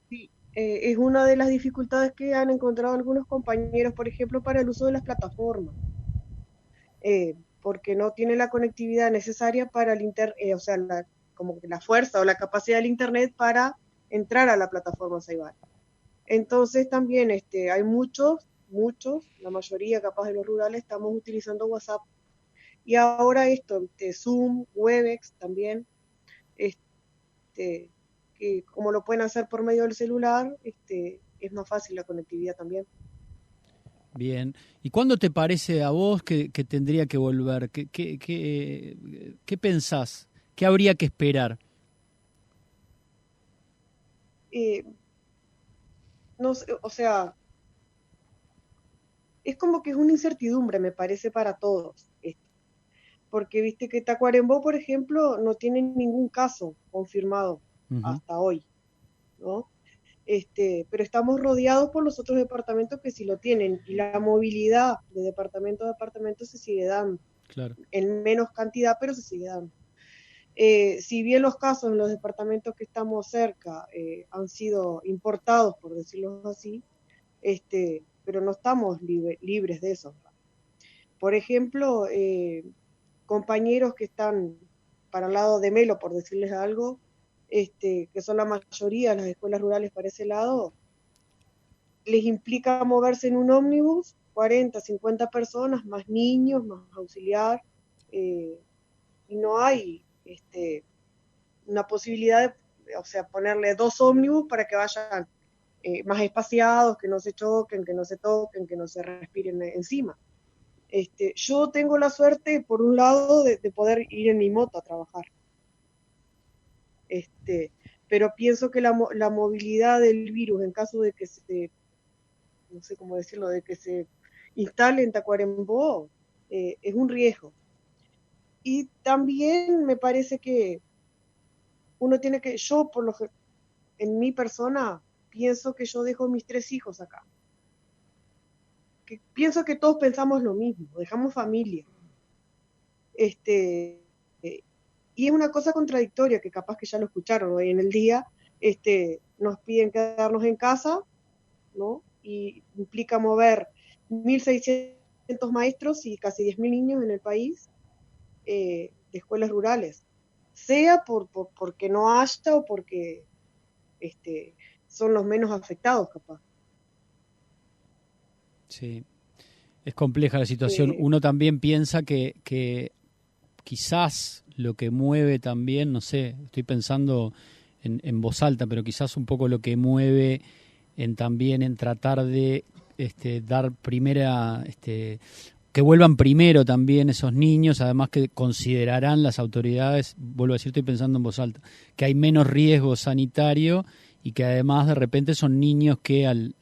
Speaker 6: Sí, es una de las dificultades que han encontrado algunos compañeros, por ejemplo, para el uso de las plataformas, porque no tienen la conectividad necesaria para el como que la fuerza o la capacidad del internet para entrar a la plataforma Ceibal. Entonces también hay muchos, la mayoría capaz de los rurales estamos utilizando WhatsApp. Y ahora Zoom, Webex también, que como lo pueden hacer por medio del celular, es más fácil la conectividad también.
Speaker 2: Bien. ¿Y cuándo te parece a vos que tendría que volver? ¿Qué pensás? ¿Qué habría que esperar?
Speaker 6: No sé, o sea, es como que es una incertidumbre, me parece, para todos. Porque viste que Tacuarembó, por ejemplo, no tiene ningún caso confirmado hasta hoy, ¿no? Pero estamos rodeados por los otros departamentos que sí lo tienen, y la movilidad de departamento a departamento se sigue dando.
Speaker 2: Claro.
Speaker 6: En menos cantidad, pero se sigue dando. Si bien los casos en los departamentos que estamos cerca han sido importados, por decirlo así, pero no estamos libres de eso. Por ejemplo, compañeros que están para el lado de Melo, por decirles algo, que son la mayoría de las escuelas rurales para ese lado, les implica moverse en un ómnibus, 40, 50 personas, más niños, más auxiliar, y no hay una posibilidad de, ponerle 2 ómnibus para que vayan más espaciados, que no se choquen, que no se toquen, que no se respiren encima. Yo tengo la suerte, por un lado, de poder ir en mi moto a trabajar. Pero pienso que la movilidad del virus, en caso de que no sé cómo decirlo, de que se instale en Tacuarembó, es un riesgo. Y también me parece que uno tiene que, en mi persona, pienso que yo dejo mis 3 hijos acá. Que pienso que todos pensamos lo mismo, dejamos familia. Y es una cosa contradictoria, que capaz que ya lo escucharon hoy en el día, nos piden quedarnos en casa, ¿no? Y implica mover 1.600 maestros y casi 10.000 niños en el país de escuelas rurales, sea porque no haya o porque son los menos afectados, capaz.
Speaker 2: Sí, es compleja la situación. Uno también piensa que quizás lo que mueve también, no sé, estoy pensando en voz alta, pero quizás un poco lo que mueve también en tratar de dar primera que vuelvan primero también esos niños, además que considerarán las autoridades, vuelvo a decir, estoy pensando en voz alta, que hay menos riesgo sanitario y que además de repente son niños que al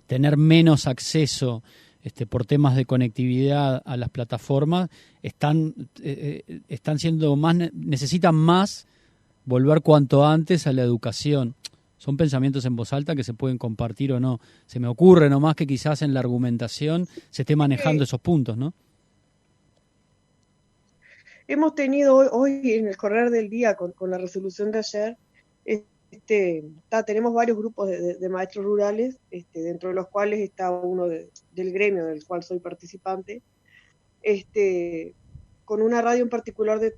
Speaker 2: tener menos acceso por temas de conectividad a las plataformas, están siendo necesitan más volver cuanto antes a la educación. Son pensamientos en voz alta que se pueden compartir o no. Se me ocurre nomás que quizás en la argumentación se esté manejando esos puntos, ¿no?
Speaker 6: Hemos tenido hoy en el correr del día con la resolución de ayer, tenemos varios grupos de maestros rurales, dentro de los cuales está uno del gremio del cual soy participante, con una radio en particular de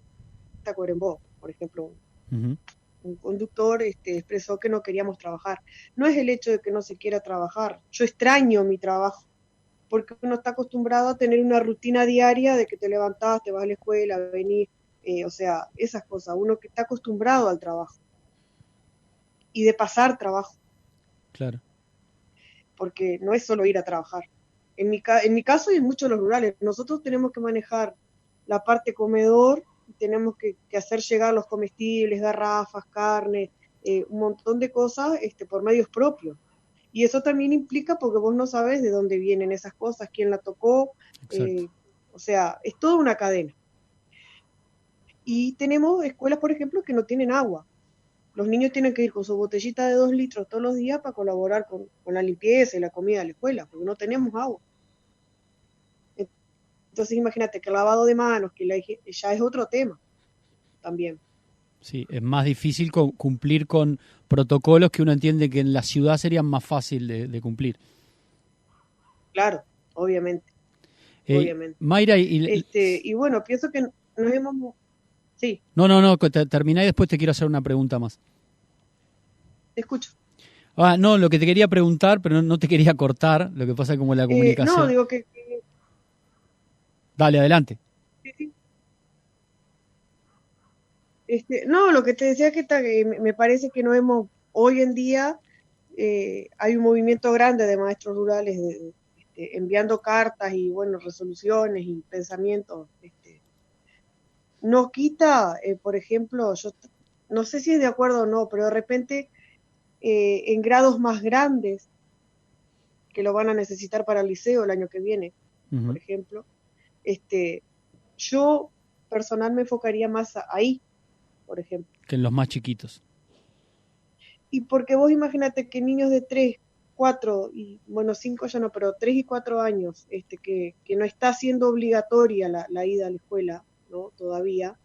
Speaker 6: Tacuarembó, por ejemplo. Uh-huh. Un conductor expresó que no queríamos trabajar. No es el hecho de que no se quiera trabajar, yo extraño mi trabajo, porque uno está acostumbrado a tener una rutina diaria de que te levantás, te vas a la escuela, venís, o sea, esas cosas, uno que está acostumbrado al trabajo y de pasar trabajo.
Speaker 2: Claro.
Speaker 6: Porque no es solo ir a trabajar. En mi caso y en muchos de los rurales, nosotros tenemos que manejar la parte comedor, tenemos que hacer llegar los comestibles, garrafas, carne, un montón de cosas por medios propios. Y eso también implica porque vos no sabés de dónde vienen esas cosas, quién la tocó, o sea, es toda una cadena. Y tenemos escuelas, por ejemplo, que no tienen agua. Los niños tienen que ir con su botellita de 2 litros todos los días para colaborar con la limpieza y la comida de la escuela, porque no tenemos agua. Entonces imagínate que el lavado de manos, que ya es otro tema también.
Speaker 2: Sí, es más difícil cumplir con protocolos que uno entiende que en la ciudad serían más fácil de cumplir.
Speaker 6: Claro, obviamente. Obviamente.
Speaker 2: Mayra,
Speaker 6: y bueno, pienso que nos hemos... Sí.
Speaker 2: No, terminá y después te quiero hacer una pregunta más.
Speaker 6: Te escucho.
Speaker 2: No, lo que te quería preguntar, pero no te quería cortar, lo que pasa como la comunicación.
Speaker 6: No, digo que...
Speaker 2: Dale, adelante.
Speaker 6: Sí. No, lo que te decía que me parece que no hemos, hoy en día hay un movimiento grande de maestros rurales enviando cartas y bueno, resoluciones y pensamientos. No quita, por ejemplo, yo no sé si es de acuerdo o no, pero de repente en grados más grandes que lo van a necesitar para el liceo el año que viene, uh-huh. Por ejemplo, yo personal me enfocaría más ahí, por ejemplo.
Speaker 2: Que en los más chiquitos.
Speaker 6: Y porque vos imagínate que niños de 3, 4, y bueno, 5 ya no, pero 3 y 4 años, que no está siendo obligatoria la ida a la escuela, ¿no? Todavía,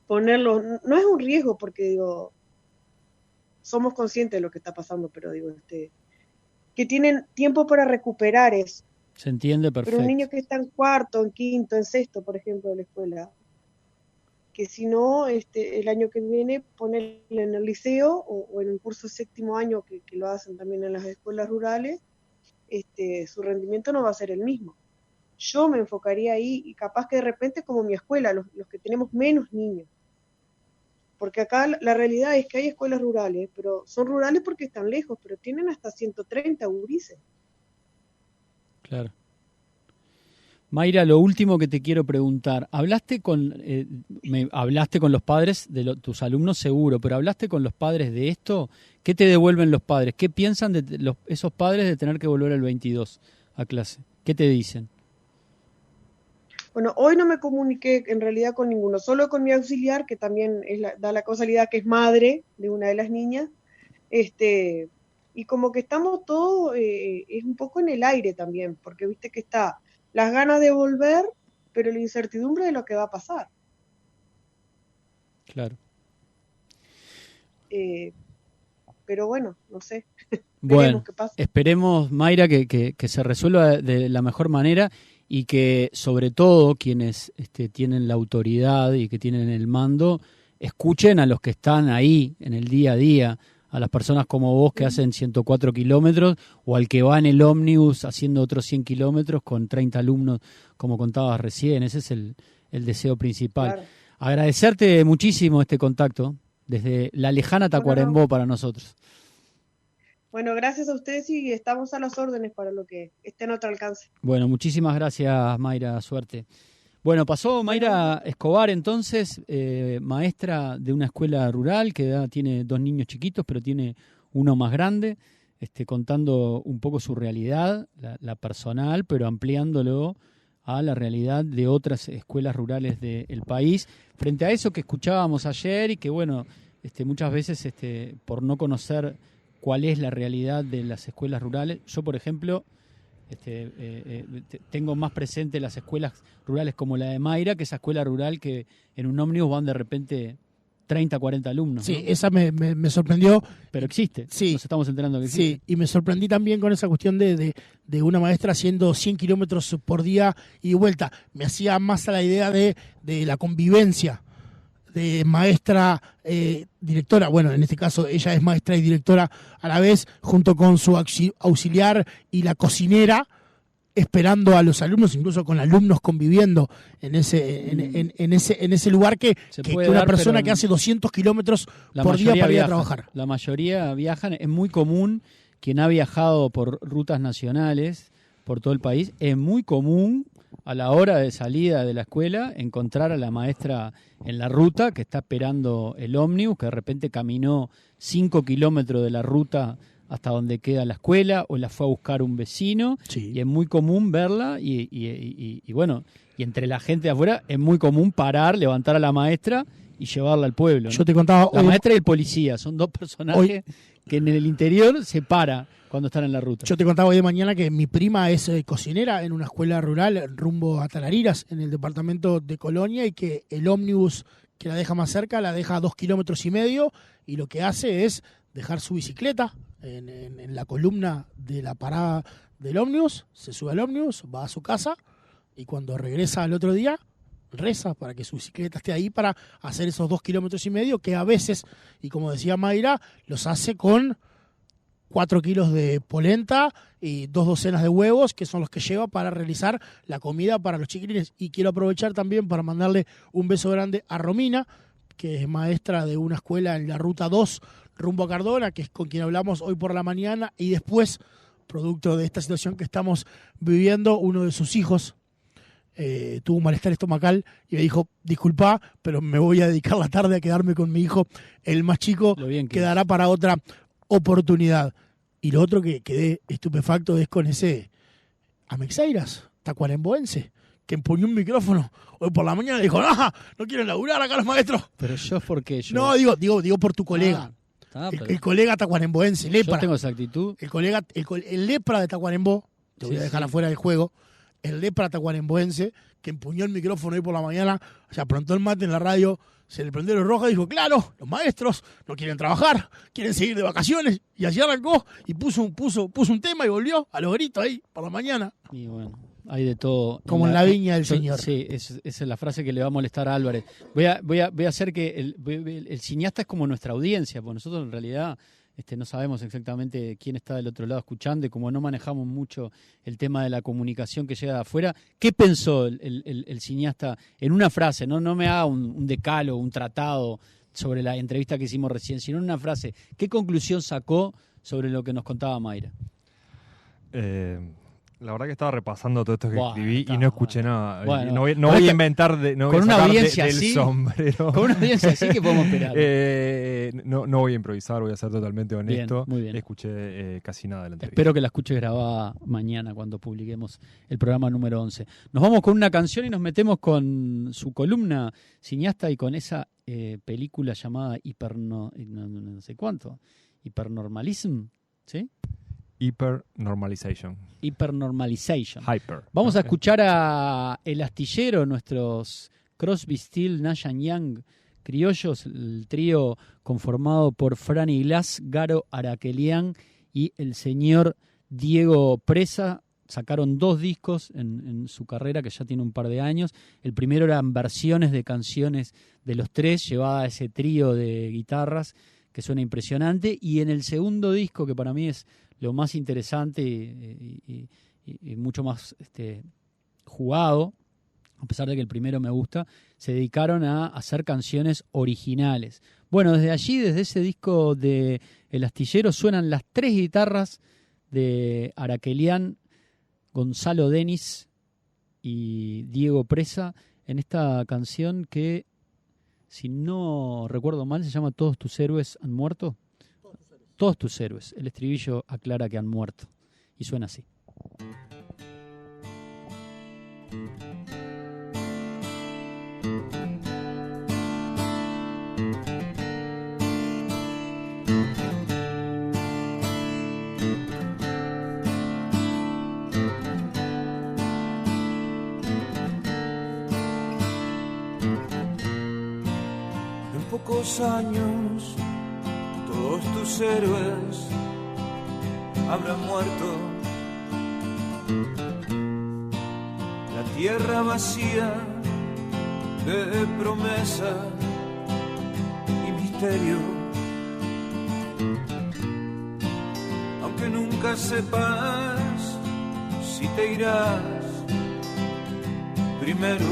Speaker 6: ponerlo, no es un riesgo porque digo, somos conscientes de lo que está pasando, pero digo, que tienen tiempo para recuperar eso.
Speaker 2: Se entiende perfecto.
Speaker 6: Pero un niño que está en cuarto, en quinto, en sexto, por ejemplo, de la escuela, que si no, el año que viene ponerle en el liceo o en un curso séptimo año que lo hacen también en las escuelas rurales, su rendimiento no va a ser el mismo. Yo me enfocaría ahí y capaz que de repente como mi escuela, los que tenemos menos niños. Porque acá la realidad es que hay escuelas rurales, pero son rurales porque están lejos, pero tienen hasta 130 gurises.
Speaker 2: Claro. Mayra, lo último que te quiero preguntar, hablaste con los padres de tus alumnos seguro, pero hablaste con los padres de esto. ¿Qué te devuelven los padres? ¿Qué piensan de esos padres de tener que volver el 22 a clase? ¿Qué te dicen?
Speaker 6: Bueno, hoy no me comuniqué en realidad con ninguno, solo con mi auxiliar, que también da la casualidad que es madre de una de las niñas, y como que estamos todos, es un poco en el aire también, porque viste que está las ganas de volver, pero la incertidumbre de lo que va a pasar.
Speaker 2: Claro.
Speaker 6: Pero bueno, no sé.
Speaker 2: Bueno,
Speaker 6: qué pasa.
Speaker 2: Esperemos, Mayra, que se resuelva de la mejor manera y que sobre todo quienes tienen la autoridad y que tienen el mando, escuchen a los que están ahí en el día a día, a las personas como vos que hacen 104 kilómetros o al que va en el ómnibus haciendo otros 100 kilómetros con 30 alumnos, como contabas recién. Ese es el deseo principal. Claro. Agradecerte muchísimo este contacto desde la lejana Tacuarembó para nosotros.
Speaker 6: Bueno, gracias a ustedes y estamos a las órdenes para lo que esté a nuestro alcance.
Speaker 2: Bueno, muchísimas gracias, Mayra, suerte. Bueno, pasó Mayra Escobar entonces, maestra de una escuela rural que tiene 2 niños chiquitos, pero tiene uno más grande, contando un poco su realidad, la personal, pero ampliándolo a la realidad de otras escuelas rurales del país. Frente a eso que escuchábamos ayer y que, bueno, muchas veces por no conocer cuál es la realidad de las escuelas rurales, yo, por ejemplo, tengo más presente las escuelas rurales como la de Mayra, que esa escuela rural que en un ómnibus van de repente 30, 40 alumnos.
Speaker 3: Sí,
Speaker 2: ¿no?
Speaker 3: esa me sorprendió.
Speaker 2: Pero existe,
Speaker 3: sí,
Speaker 2: nos estamos enterando que existe.
Speaker 3: Sí, y me sorprendí también con esa cuestión de una maestra haciendo 100 kilómetros por día y vuelta. Me hacía más a la idea de la convivencia de maestra, directora. Bueno, en este caso ella es maestra y directora a la vez, junto con su auxiliar y la cocinera, esperando a los alumnos, incluso con alumnos conviviendo en ese lugar que una
Speaker 2: dar,
Speaker 3: persona que hace 200 kilómetros por día para ir a trabajar.
Speaker 2: La mayoría viajan. Es muy común, quien ha viajado por rutas nacionales por todo el país, es muy común a la hora de salida de la escuela encontrar a la maestra en la ruta que está esperando el ómnibus, que de repente caminó 5 kilómetros de la ruta hasta donde queda la escuela, o la fue a buscar un vecino,
Speaker 3: sí.
Speaker 2: Y es muy común verla, y bueno, y entre la gente de afuera es muy común parar, levantar a la maestra y llevarla al pueblo, ¿no?
Speaker 3: Yo te contaba
Speaker 2: la
Speaker 3: hoy,
Speaker 2: maestra y el policía, son 2 personajes que en el interior se para cuando están en la ruta.
Speaker 3: Yo te contaba hoy de mañana que mi prima es cocinera en una escuela rural rumbo a Talariras, en el departamento de Colonia, y que el ómnibus que la deja más cerca la deja a 2,5 kilómetros, y lo que hace es dejar su bicicleta en la columna de la parada del ómnibus, se sube al ómnibus, va a su casa, y cuando regresa al otro día reza para que su bicicleta esté ahí para hacer esos 2,5 kilómetros, que a veces, y como decía Mayra, los hace con 4 kilos de polenta y 2 docenas de huevos, que son los que lleva para realizar la comida para los chiquilines. Y quiero aprovechar también para mandarle un beso grande a Romina, que es maestra de una escuela en la Ruta 2, rumbo a Cardona, que es con quien hablamos hoy por la mañana, y después, producto de esta situación que estamos viviendo, uno de sus hijos tuvo un malestar estomacal y me dijo, disculpa, pero me voy a dedicar la tarde a quedarme con mi hijo, el más chico, quedará para otra oportunidad. Y lo otro que quedé estupefacto es con ese Amexeiras, tacuaremboense, que empuñó un micrófono hoy por la mañana y dijo, no quieren laburar acá los maestros.
Speaker 2: Pero yo, ¿por qué?
Speaker 3: No, digo por tu colega. El colega tacuaremboense, lepra.
Speaker 2: Yo tengo esa actitud.
Speaker 3: El colega, el lepra de Tacuarembó, te voy a dejar afuera del juego, el lepra tacuaremboense, que empuñó el micrófono hoy por la mañana, se aprontó el mate en la radio, se le prendió el rojo y dijo, claro, los maestros no quieren trabajar, quieren seguir de vacaciones, y así arrancó y puso un tema y volvió a los gritos ahí por la mañana.
Speaker 2: Y bueno, hay de todo.
Speaker 3: Como en la viña del Señor.
Speaker 2: Sí, esa es la frase que le va a molestar a Álvarez. Voy a hacer que el cineasta es como nuestra audiencia, porque nosotros en realidad no sabemos exactamente quién está del otro lado escuchando, y como no manejamos mucho el tema de la comunicación que llega de afuera, ¿qué pensó el cineasta en una frase? No me haga un decálogo, un tratado sobre la entrevista que hicimos recién, sino en una frase. ¿Qué conclusión sacó sobre lo que nos contaba Mayra?
Speaker 5: La verdad que estaba repasando todo esto que escribí y no escuché nada.
Speaker 2: Bueno,
Speaker 5: no voy a inventar no
Speaker 2: con
Speaker 5: voy a
Speaker 2: una audiencia
Speaker 5: del
Speaker 2: así,
Speaker 5: sombrero.
Speaker 2: Con una audiencia así que podemos esperar.
Speaker 5: No voy a improvisar, voy a ser totalmente honesto.
Speaker 2: Bien, muy bien.
Speaker 5: Escuché casi nada de la entrevista.
Speaker 2: Espero que la escuches grabada mañana cuando publiquemos el programa número 11. Nos vamos con una canción y nos metemos con su columna cineasta y con esa película llamada no sé cuánto, Hypernormalism, ¿sí?
Speaker 5: Hypernormalization.
Speaker 2: Hyper. Vamos a escuchar a El Astillero, nuestros Crosby, Still, Nash & Young criollos, el trío conformado por Franny Glass, Garo Araquelian y el señor Diego Presa. Sacaron 2 discos en su carrera, que ya tiene un par de años. El primero eran versiones de canciones de los 3, llevada a ese trío de guitarras que suena impresionante. Y en el segundo disco, que para mí es lo más interesante y mucho más jugado, a pesar de que el primero me gusta, se dedicaron a hacer canciones originales. Bueno, desde allí, desde ese disco de El Astillero, suenan las 3 guitarras de Araquelián, Gonzalo Denis y Diego Presa en esta canción que, si no recuerdo mal, se llama Todos tus héroes han muerto. Todos tus héroes. El estribillo aclara que han muerto. Y suena así.
Speaker 7: En pocos años todos tus héroes habrán muerto. La tierra vacía de promesa y misterio. Aunque nunca sepas si te irás primero,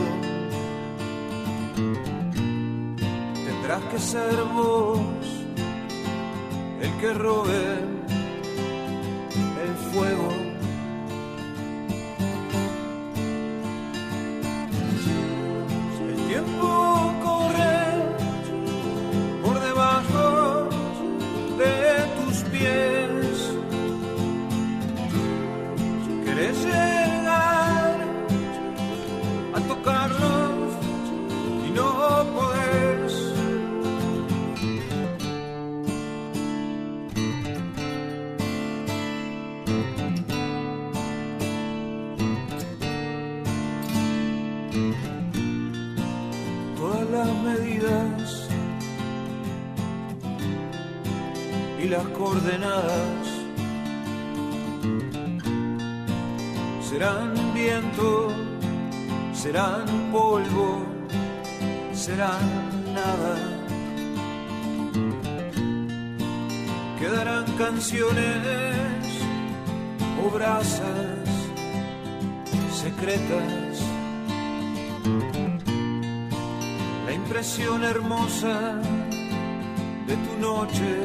Speaker 7: tendrás que ser vos el que robe el fuego. El tiempo corre por debajo de tus pies. Querés llegar a tocarlos y no podés. Las medidas y las coordenadas serán viento, serán polvo, serán nada. Quedarán canciones o brasas secretas. La impresión hermosa de tu noche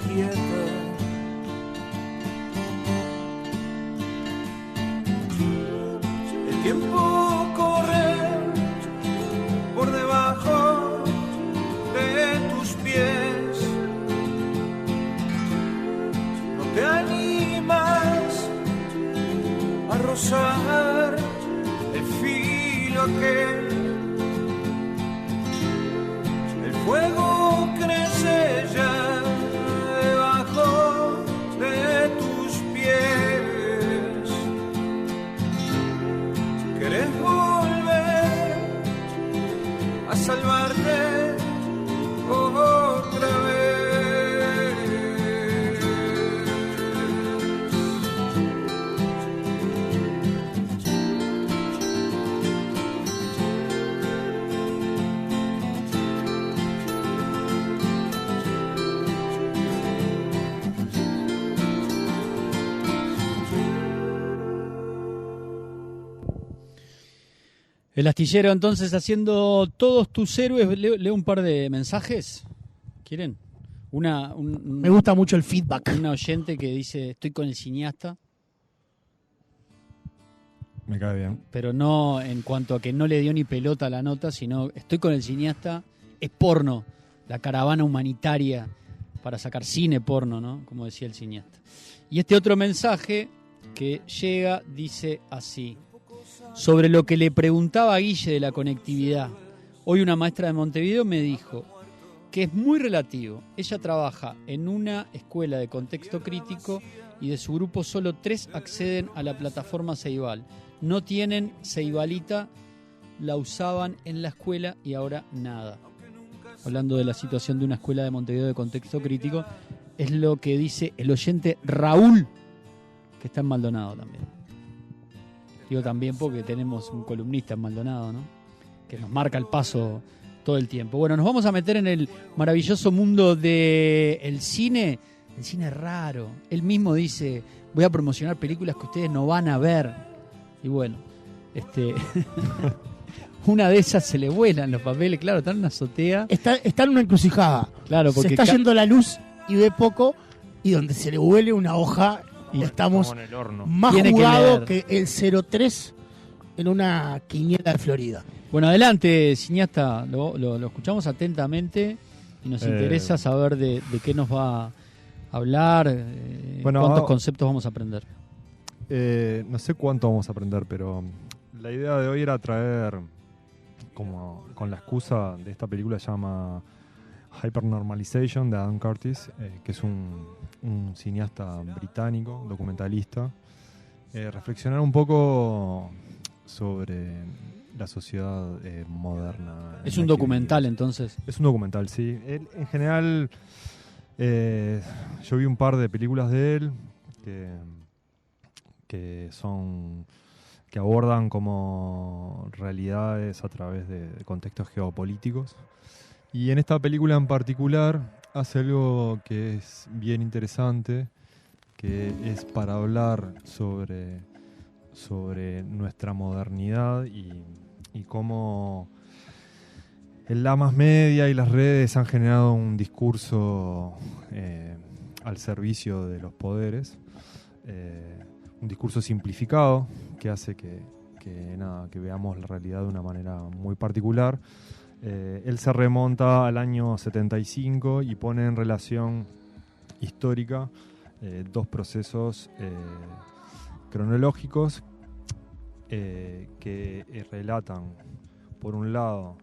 Speaker 7: quieta. El tiempo corre por debajo de tus pies. No te animas a rozar el filo aquel. Fuego crece ya debajo de tus pies. ¿Querés volver a salvarte otra vez?
Speaker 2: El Astillero, entonces, haciendo Todos tus héroes. Leo un par de mensajes. ¿Quieren?
Speaker 3: Me gusta mucho el feedback.
Speaker 2: Una oyente que dice: estoy con el cineasta.
Speaker 5: Me cae bien.
Speaker 2: Pero no en cuanto a que no le dio ni pelota a la nota, sino estoy con el cineasta. Es porno. La caravana humanitaria para sacar cine porno, ¿no? Como decía el cineasta. Y este otro mensaje que llega dice así: sobre lo que le preguntaba a Guille de la conectividad. Hoy una maestra de Montevideo me dijo que es muy relativo. Ella trabaja en una escuela de contexto crítico y de su grupo solo 3 acceden a la plataforma Ceibal. No tienen Ceibalita, la usaban en la escuela y ahora nada. Hablando de la situación de una escuela de Montevideo de contexto crítico, es lo que dice el oyente Raúl, que está en Maldonado también. Digo también porque tenemos un columnista en Maldonado, ¿no? Que nos marca el paso todo el tiempo. Bueno, nos vamos a meter en el maravilloso mundo del cine. El cine raro. Él mismo dice: voy a promocionar películas que ustedes no van a ver. Y bueno, una de esas se le vuelan los papeles, claro, está en una azotea.
Speaker 3: Está en una encrucijada.
Speaker 2: Claro,
Speaker 3: Se
Speaker 2: porque
Speaker 3: está yendo la luz y ve poco, y donde se le huele una hoja,
Speaker 2: Y
Speaker 3: estamos
Speaker 5: Como en el horno.
Speaker 3: más
Speaker 2: Tiene que
Speaker 3: jugado
Speaker 2: leer.
Speaker 3: que el 0-3 en una quiniela de Florida.
Speaker 2: Bueno, adelante, cineasta, lo escuchamos atentamente y nos interesa saber de qué nos va a hablar,
Speaker 5: Bueno,
Speaker 2: cuántos conceptos vamos a aprender.
Speaker 5: No sé cuánto vamos a aprender, pero la idea de hoy era traer, como con la excusa de esta película, se llama Hypernormalization, de Adam Curtis, que es un cineasta británico, documentalista, reflexionar un poco sobre la sociedad moderna.
Speaker 2: Es
Speaker 5: en
Speaker 2: un
Speaker 5: la que
Speaker 2: documental,
Speaker 5: vivimos.
Speaker 2: entonces.
Speaker 5: Es un documental, sí. Él, en general, yo vi un par de películas de él que abordan como realidades a través de contextos geopolíticos. Y en esta película en particular hace algo que es bien interesante, que es para hablar sobre nuestra modernidad y cómo la más media y las redes han generado un discurso al servicio de los poderes, un discurso simplificado que hace que veamos la realidad de una manera muy particular. Él se remonta al año 75 y pone en relación histórica dos procesos cronológicos que relatan, por un lado,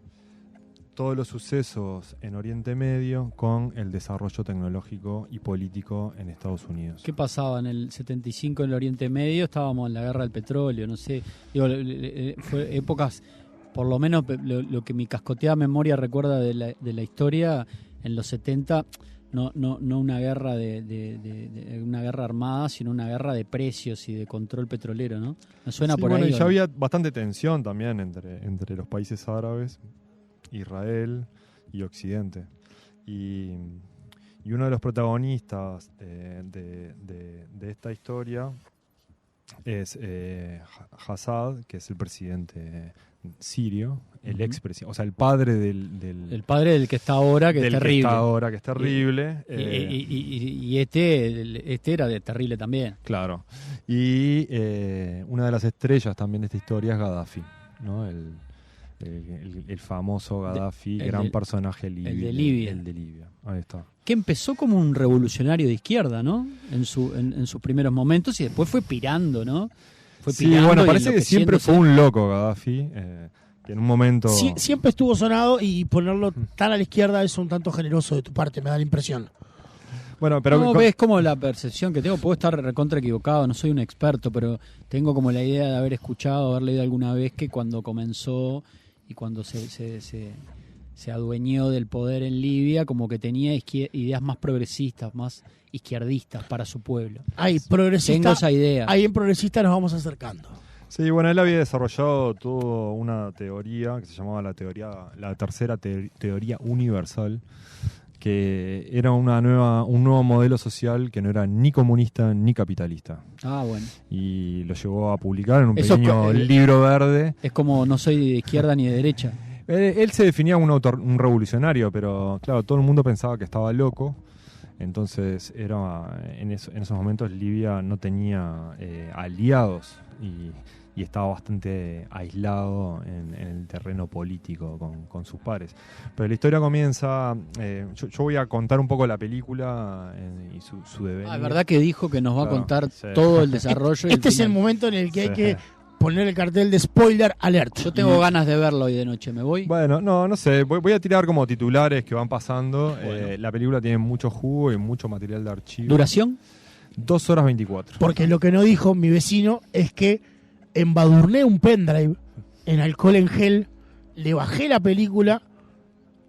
Speaker 5: todos los sucesos en Oriente Medio con el desarrollo tecnológico y político en Estados Unidos.
Speaker 2: ¿Qué pasaba en el 75 en el Oriente Medio? Estábamos en la guerra del petróleo, no sé. Digo, fue épocas, por lo menos lo que mi cascoteada memoria recuerda de la historia, en los 70, no una guerra de una guerra armada, sino una guerra de precios y de control petrolero, ¿no? Me suena
Speaker 5: Sí,
Speaker 2: por
Speaker 5: bueno,
Speaker 2: ahí.
Speaker 5: y ya había bastante tensión también entre los países árabes, Israel y Occidente. Y uno de los protagonistas de esta historia es Assad, que es el presidente sirio, el expresidente, o sea, el padre
Speaker 2: El padre del que está ahora, que es terrible. Y este era terrible también.
Speaker 5: Claro. Y una de las estrellas también de esta historia es Gaddafi, ¿no? El famoso Gaddafi, gran personaje libio.
Speaker 2: El de Libia.
Speaker 5: El de Libia, ahí está.
Speaker 2: Que empezó como un revolucionario de izquierda, ¿no? En sus primeros momentos y después fue pirando, ¿no?
Speaker 5: Sí, bueno, parece que siempre fue un loco Gaddafi, que en un momento...
Speaker 3: Siempre estuvo sonado, y ponerlo tan a la izquierda es un tanto generoso de tu parte, me da la impresión.
Speaker 5: Bueno, pero
Speaker 2: no, ves como la percepción que tengo, puedo estar recontra equivocado, no soy un experto, pero tengo como la idea de haber escuchado, haber leído alguna vez que cuando comenzó y cuando se adueñó del poder en Libia, como que tenía ideas más progresistas, más izquierdistas para su pueblo. Tengo esa idea.
Speaker 3: Ahí en progresista nos vamos acercando.
Speaker 5: Sí, bueno, él había desarrollado toda una teoría que se llamaba la tercera teoría universal, que era un nuevo modelo social que no era ni comunista ni capitalista.
Speaker 2: Ah, bueno.
Speaker 5: Y lo llevó a publicar en un pequeño libro verde.
Speaker 2: Es como no soy de izquierda ni de derecha.
Speaker 5: Él se definía un revolucionario, pero claro, todo el mundo pensaba que estaba loco. Entonces en esos momentos Libia no tenía aliados y estaba bastante aislado en el terreno político con sus pares. Pero la historia comienza, yo voy a contar un poco la película y su devenir.
Speaker 2: Es verdad que dijo que nos va a contar todo el desarrollo.
Speaker 3: Este es el momento en el que hay que poner el cartel de spoiler alert.
Speaker 2: Yo tengo ganas de verlo hoy de noche, ¿me voy?
Speaker 5: Bueno, no sé, voy a tirar como titulares que van pasando. Bueno. La película tiene mucho jugo y mucho material de archivo.
Speaker 2: ¿Duración?
Speaker 5: 2 horas 24.
Speaker 3: Porque lo que no dijo mi vecino es que embadurné un pendrive en alcohol en gel, le bajé la película,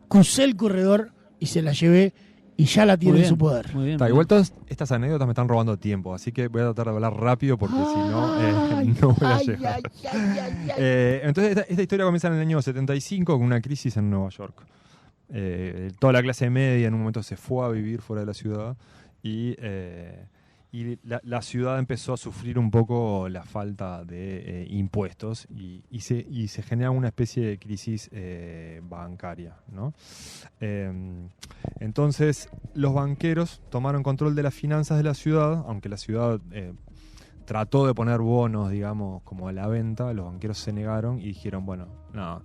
Speaker 3: crucé el corredor y se la llevé, y ya la tiene en su poder.
Speaker 2: Muy bien.
Speaker 5: Igual todas estas anécdotas me están robando tiempo, así que voy a tratar de hablar rápido porque si no, no voy a llegar. Entonces esta historia comienza en el año 75 con una crisis en Nueva York. Toda la clase media en un momento se fue a vivir fuera de la ciudad y y la ciudad empezó a sufrir un poco la falta de impuestos y se genera una especie de crisis bancaria, ¿no? Entonces los banqueros tomaron control de las finanzas de la ciudad, aunque la ciudad trató de poner bonos, digamos, como a la venta. Los banqueros se negaron y dijeron, bueno, no,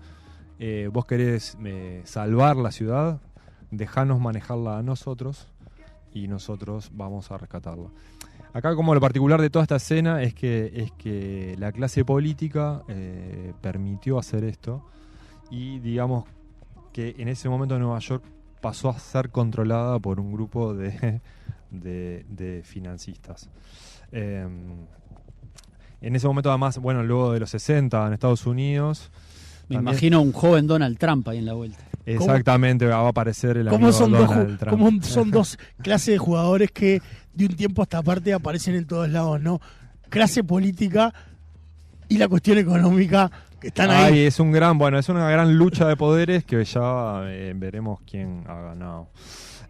Speaker 5: vos querés salvar la ciudad, dejanos manejarla a nosotros y nosotros vamos a rescatarla. Acá, como lo particular de toda esta escena es que la clase política permitió hacer esto, y digamos que en ese momento Nueva York pasó a ser controlada por un grupo de financistas. En ese momento, además, bueno, luego de los 60 en Estados Unidos,
Speaker 2: Me imagino un joven Donald Trump ahí en la vuelta.
Speaker 5: Exactamente, va a aparecer el
Speaker 3: ¿Cómo
Speaker 5: amigo
Speaker 3: son
Speaker 5: Donald Trump.
Speaker 3: ¿Cómo son dos clases de jugadores que de un tiempo a esta parte aparecen en todos lados, ¿no? Clase política y la cuestión económica que están ahí.
Speaker 5: Es una gran lucha de poderes que ya veremos quién ha ganado.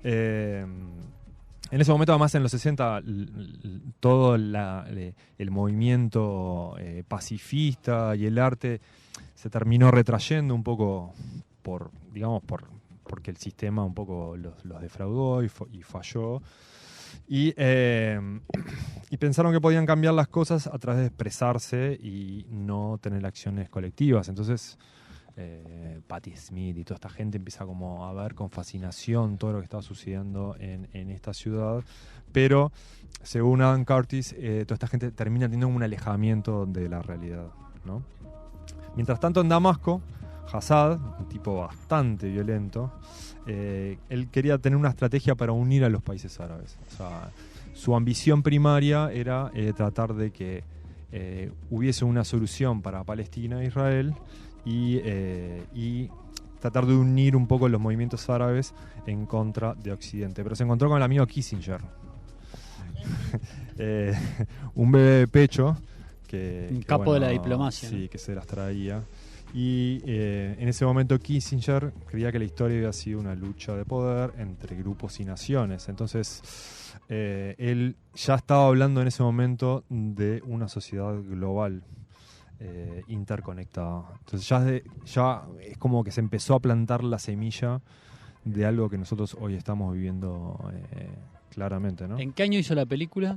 Speaker 5: En ese momento, además, en los 60, todo el movimiento pacifista y el arte se terminó retrayendo un poco porque el sistema un poco los defraudó y falló. Y pensaron que podían cambiar las cosas a través de expresarse y no tener acciones colectivas. Entonces Patti Smith y toda esta gente empieza como a ver con fascinación todo lo que estaba sucediendo en esta ciudad, pero según Adam Curtis, toda esta gente termina teniendo un alejamiento de la realidad, ¿no? Mientras tanto, en Damasco, Hassad, un tipo bastante violento, él quería tener una estrategia para unir a los países árabes. O sea, su ambición primaria era tratar de que hubiese una solución para Palestina e Israel, y tratar de unir un poco los movimientos árabes en contra de Occidente. Pero se encontró con el amigo Kissinger, un bebé de pecho, un
Speaker 2: capo de la diplomacia,
Speaker 5: sí,
Speaker 2: ¿no?
Speaker 5: que se las traía. Y en ese momento Kissinger creía que la historia había sido una lucha de poder entre grupos y naciones. Entonces él ya estaba hablando en ese momento de una sociedad global, interconectada. Entonces ya es como que se empezó a plantar la semilla de algo que nosotros hoy estamos viviendo claramente, ¿no?
Speaker 2: ¿En qué año hizo la película?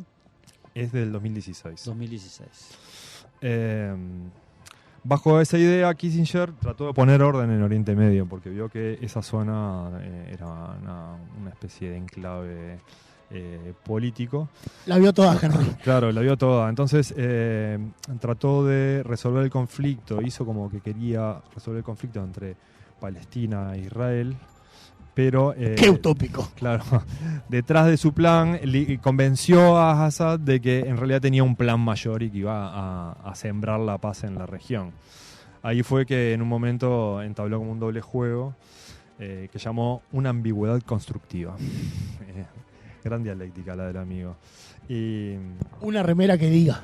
Speaker 5: Es del 2016.
Speaker 2: 2016.
Speaker 5: Bajo esa idea, Kissinger trató de poner orden en Oriente Medio, porque vio que esa zona era una especie de enclave político.
Speaker 3: La vio toda, Henry.
Speaker 5: Claro, la vio toda. Entonces trató de resolver el conflicto, hizo como que quería resolver el conflicto entre Palestina e Israel, pero...
Speaker 3: ¡Qué utópico!
Speaker 5: Claro, detrás de su plan convenció a Assad de que en realidad tenía un plan mayor y que iba a sembrar la paz en la región. Ahí fue que en un momento entabló como un doble juego que llamó una ambigüedad constructiva. Gran dialéctica la del amigo. Y
Speaker 3: una remera que diga.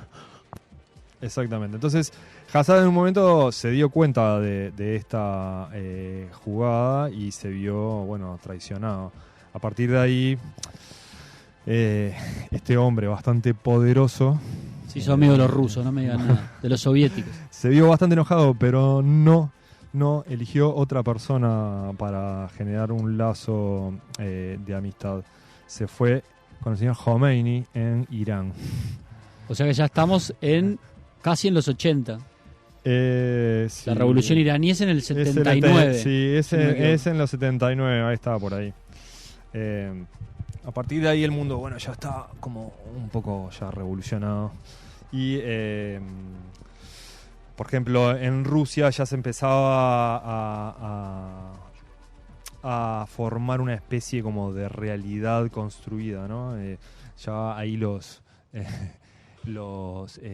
Speaker 5: Exactamente. Entonces, Hassad en un momento se dio cuenta de esta jugada y se vio, traicionado. A partir de ahí, este hombre bastante poderoso...
Speaker 2: Se hizo amigo de los rusos, no me digan nada. De los soviéticos.
Speaker 5: Se vio bastante enojado, pero no eligió otra persona para generar un lazo de amistad. Se fue con el señor Khomeini en Irán.
Speaker 2: O sea que ya estamos casi en los 80.
Speaker 5: Sí.
Speaker 2: La revolución iraní es en el 79.
Speaker 5: Es en los 79, ahí estaba por ahí. A partir de ahí el mundo, ya está como un poco ya revolucionado. Y, por ejemplo, en Rusia ya se empezaba a formar una especie como de realidad construida, ¿no? Ya ahí los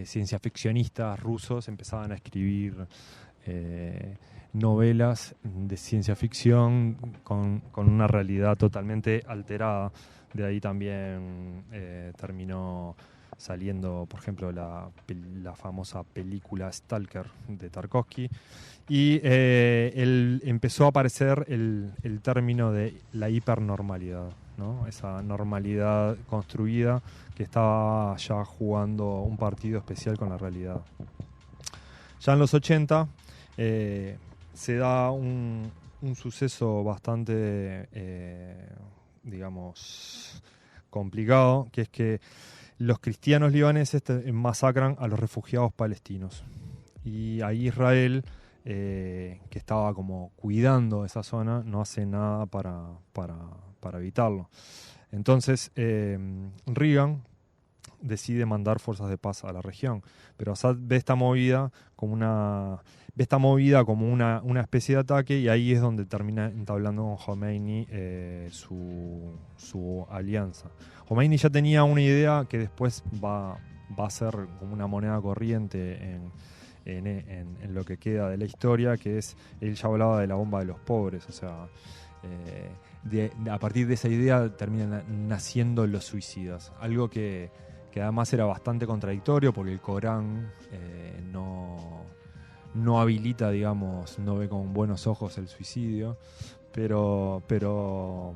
Speaker 5: cienciaficcionistas rusos empezaban a escribir novelas de ciencia ficción con una realidad totalmente alterada. De ahí también terminó saliendo, por ejemplo, la famosa película Stalker de Tarkovsky, y empezó a aparecer el término de la hipernormalidad, ¿no? Esa normalidad construida que estaba ya jugando un partido especial con la realidad. Ya en los 80 se da un suceso bastante, digamos, complicado, que es que los cristianos libaneses masacran a los refugiados palestinos. Y ahí Israel, que estaba como cuidando esa zona, no hace nada para evitarlo. Entonces Reagan decide mandar fuerzas de paz a la región, pero Assad ve esta movida como una especie de ataque, y ahí es donde termina entablando con Khomeini su alianza. Khomeini ya tenía una idea que después va a ser como una moneda corriente en lo que queda de la historia, que es, él ya hablaba de la bomba de los pobres, o sea, a partir de esa idea terminan naciendo los suicidas, algo que además era bastante contradictorio porque el Corán no habilita, digamos, no ve con buenos ojos el suicidio, pero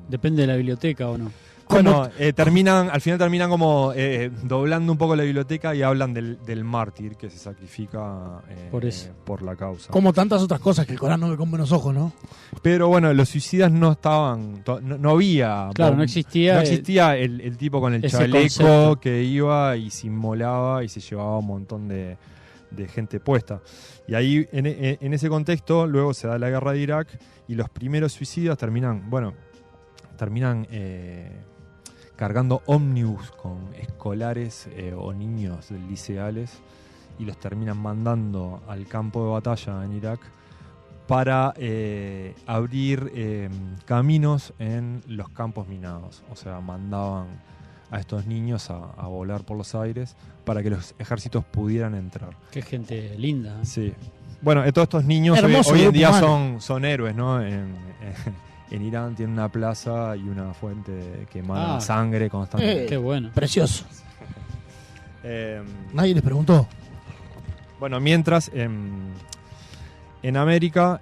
Speaker 2: Depende de la biblioteca o no.
Speaker 5: bueno, al final terminan como doblando un poco la biblioteca y hablan del mártir que se sacrifica por la causa.
Speaker 3: Como tantas otras cosas que el Corán no ve con buenos ojos, ¿no?
Speaker 5: Pero bueno, los suicidas no estaban, no había.
Speaker 2: Claro, no existía
Speaker 5: el tipo con el
Speaker 2: ese
Speaker 5: chaleco
Speaker 2: concepto.
Speaker 5: que iba y se inmolaba y se llevaba un montón de gente puesta. Y ahí, en ese contexto, luego se da la guerra de Irak y los primeros suicidas terminan cargando ómnibus con escolares o niños liceales y los terminan mandando al campo de batalla en Irak para abrir caminos en los campos minados. O sea, mandaban a estos niños a volar por los aires para que los ejércitos pudieran entrar.
Speaker 2: Qué gente linda.
Speaker 5: Sí. Bueno, todos estos niños
Speaker 3: Hermoso
Speaker 5: hoy en
Speaker 3: grupo
Speaker 5: día
Speaker 3: humano.
Speaker 5: son héroes, ¿no? En Irán tienen una plaza y una fuente que emana sangre constantemente.
Speaker 2: Qué bueno.
Speaker 3: Precioso.
Speaker 5: Eh,
Speaker 3: Nadie les preguntó.
Speaker 5: Bueno, mientras en América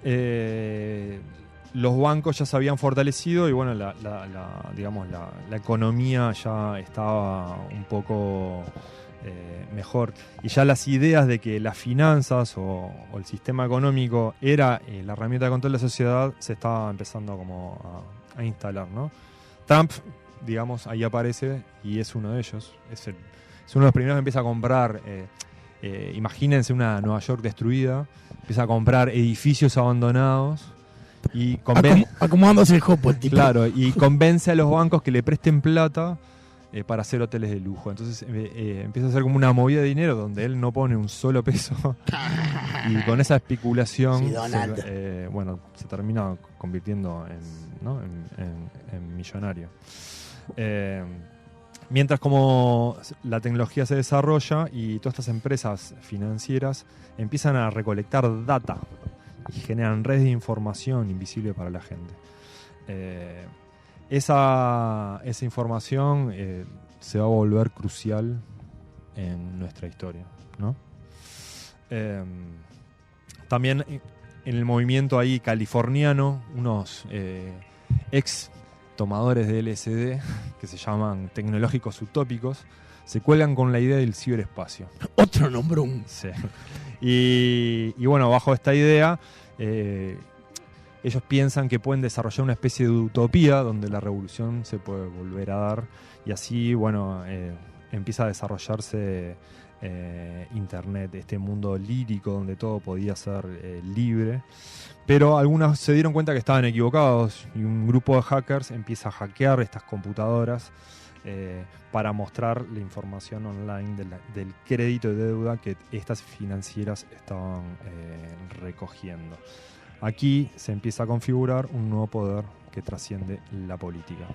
Speaker 5: los bancos ya se habían fortalecido y bueno, digamos la economía ya estaba un poco mejor, y ya las ideas de que las finanzas o el sistema económico era la herramienta de control de la sociedad se estaba empezando como a instalar, ¿no? Trump, digamos, ahí aparece y es uno de ellos, es uno de los primeros que empieza a comprar. Imagínense una Nueva York destruida, empieza a comprar edificios abandonados y
Speaker 3: Acomodándose el jopo el tipo.
Speaker 5: claro, y convence a los bancos que le presten plata para hacer hoteles de lujo. Entonces empieza a ser como una movida de dinero donde él no pone un solo peso y con esa especulación
Speaker 3: Sí, Donald.
Speaker 5: se termina convirtiendo en millonario. Mientras como la tecnología se desarrolla y todas estas empresas financieras empiezan a recolectar data y generan redes de información invisible para la gente. Esa información se va a volver crucial en nuestra historia, ¿no? También en el movimiento ahí californiano, unos ex tomadores de LSD que se llaman tecnológicos utópicos se cuelgan con la idea del ciberespacio.
Speaker 3: Otro nombrón.
Speaker 5: Sí. Y bueno, bajo esta idea ellos piensan que pueden desarrollar una especie de utopía donde la revolución se puede volver a dar y así, bueno, empieza a desarrollarse Internet, este mundo lírico donde todo podía ser libre. Pero algunos se dieron cuenta que estaban equivocados y un grupo de hackers empieza a hackear estas computadoras para mostrar la información online del crédito de deuda que estas financieras estaban recogiendo. Aquí se empieza a configurar un nuevo poder que trasciende la política.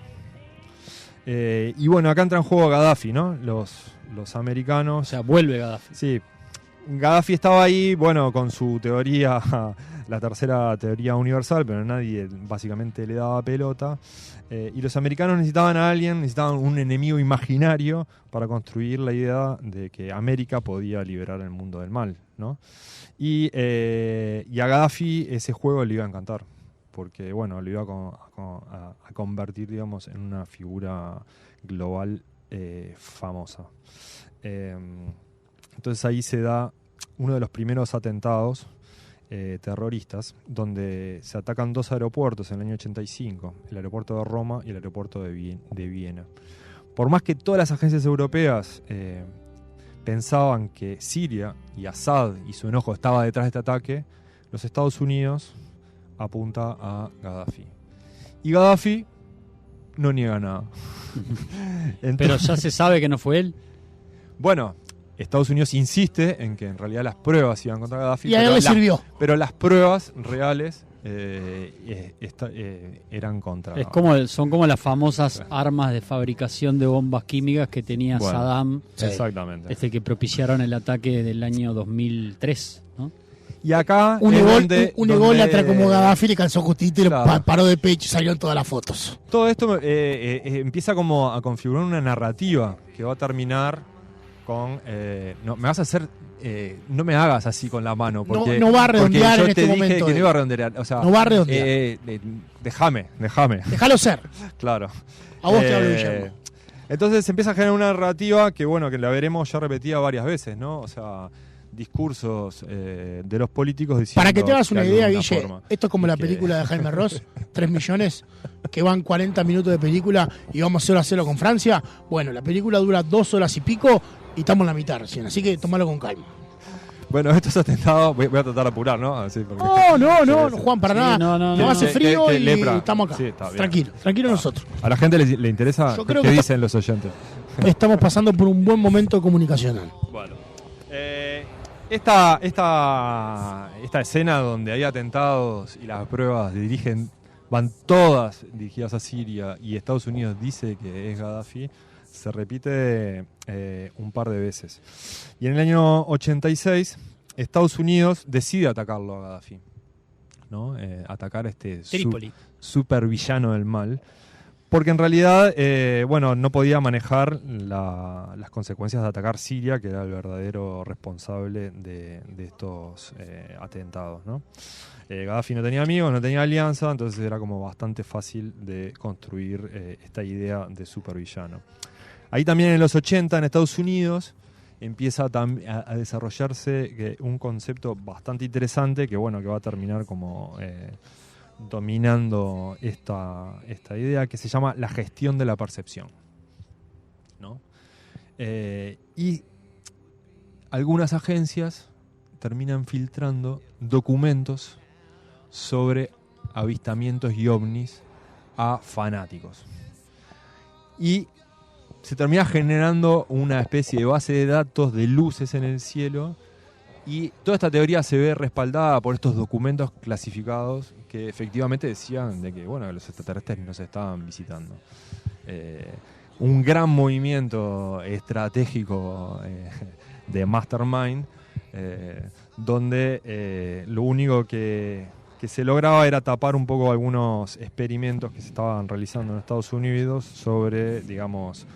Speaker 5: Y bueno, acá entra en juego Gaddafi, ¿no? Los americanos.
Speaker 2: O sea, vuelve Gaddafi.
Speaker 5: Sí. Gaddafi estaba ahí, bueno, con su teoría, la tercera teoría universal, pero nadie básicamente le daba pelota. Y los americanos necesitaban un enemigo imaginario para construir la idea de que América podía liberar el mundo del mal, ¿no? Y a Gaddafi ese juego le iba a encantar, porque bueno, lo iba a convertir, digamos, en una figura global famosa. Entonces ahí se da uno de los primeros atentados terroristas, donde se atacan 2 aeropuertos en el año 85, el aeropuerto de Roma y el aeropuerto de Viena. Por más que todas las agencias europeas pensaban que Siria y Assad y su enojo estaba detrás de este ataque, los Estados Unidos apunta a Gaddafi. Y Gaddafi no niega nada.
Speaker 2: Pero ya se sabe que no fue él.
Speaker 5: Bueno, Estados Unidos insiste en que en realidad las pruebas iban contra Gaddafi.
Speaker 3: Y a él le sirvió.
Speaker 5: Pero las pruebas reales eran contra.
Speaker 2: Son como las famosas armas de fabricación de bombas químicas que tenía Saddam.
Speaker 5: Exactamente.
Speaker 2: Que propiciaron el ataque del año 2003, ¿no?
Speaker 5: Y acá
Speaker 3: un ególatra como Gaddafi le calzó justito y lo paró de pecho y salieron todas las fotos.
Speaker 5: Todo esto empieza como a configurar una narrativa que va a terminar con no me vas a hacer no me hagas así con la mano porque
Speaker 3: no va a redondear
Speaker 5: yo
Speaker 3: en este
Speaker 5: te dije
Speaker 3: momento,
Speaker 5: que no iba a redondear, o sea,
Speaker 3: no va a redondear.
Speaker 5: Déjame
Speaker 3: déjalo ser.
Speaker 5: Claro,
Speaker 3: a vos te hablo, Guillermo.
Speaker 5: Entonces se empieza a generar una narrativa que bueno, que la veremos ya repetida varias veces, ¿no? O sea, discursos de los políticos diciendo.
Speaker 3: Para que te hagas una idea, Guille,
Speaker 5: forma.
Speaker 3: esto es como la película de Jaime Ross, 3 millones, que van 40 minutos de película y vamos 0-0 con Francia. Bueno, la película dura 2 horas y pico y estamos en la mitad recién, así que tomalo con calma.
Speaker 5: Bueno, estos atentados, voy a tratar de apurar, ¿no? Así, porque...
Speaker 3: No, Juan, para nada. No hace frío y estamos acá.
Speaker 5: Sí,
Speaker 3: tranquilo nosotros.
Speaker 5: A la gente le interesa qué dicen los oyentes.
Speaker 3: Estamos pasando por un buen momento comunicacional.
Speaker 5: Bueno. Esta escena donde hay atentados y las pruebas van todas dirigidas a Siria y Estados Unidos dice que es Gaddafi, se repite un par de veces. Y en el año 86, Estados Unidos decide atacarlo a Gaddafi, ¿no? Atacar a este super villano del mal. Porque en realidad, no podía manejar las consecuencias de atacar Siria, que era el verdadero responsable de estos atentados, ¿no? Gaddafi no tenía amigos, no tenía alianza, entonces era como bastante fácil de construir esta idea de supervillano. Ahí también en los 80, en Estados Unidos, empieza a desarrollarse un concepto bastante interesante que va a terminar como... dominando esta idea que se llama la gestión de la percepción, ¿no? Y algunas agencias terminan filtrando documentos sobre avistamientos y ovnis a fanáticos. Y se termina generando una especie de base de datos de luces en el cielo. Y toda esta teoría se ve respaldada por estos documentos clasificados que efectivamente decían de que los extraterrestres nos estaban visitando. Un gran movimiento estratégico de Mastermind, donde lo único que se lograba era tapar un poco algunos experimentos que se estaban realizando en Estados Unidos sobre, digamos,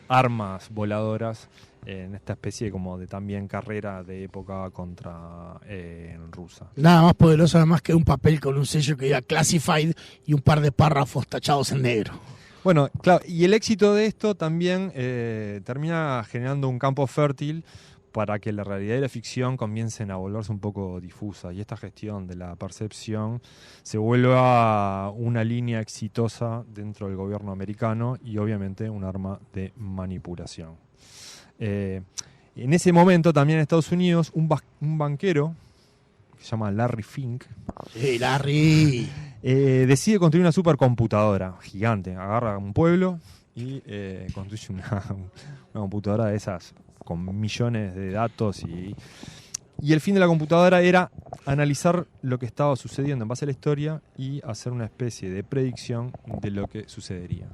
Speaker 5: armas voladoras en esta especie como de también carrera de época contra rusa.
Speaker 3: Nada más poderoso además que un papel con un sello que diga Classified y un par de párrafos tachados en negro.
Speaker 5: Bueno, claro, y el éxito de esto también termina generando un campo fértil para que la realidad y la ficción comiencen a volverse un poco difusas y esta gestión de la percepción se vuelva una línea exitosa dentro del gobierno americano y obviamente un arma de manipulación. En ese momento también en Estados Unidos un banquero que se llama Larry Fink.
Speaker 3: Sí, Larry.
Speaker 5: Decide construir una supercomputadora gigante. Agarra un pueblo y construye una computadora de esas con millones de datos y el fin de la computadora era analizar lo que estaba sucediendo en base a la historia y hacer una especie de predicción de lo que sucedería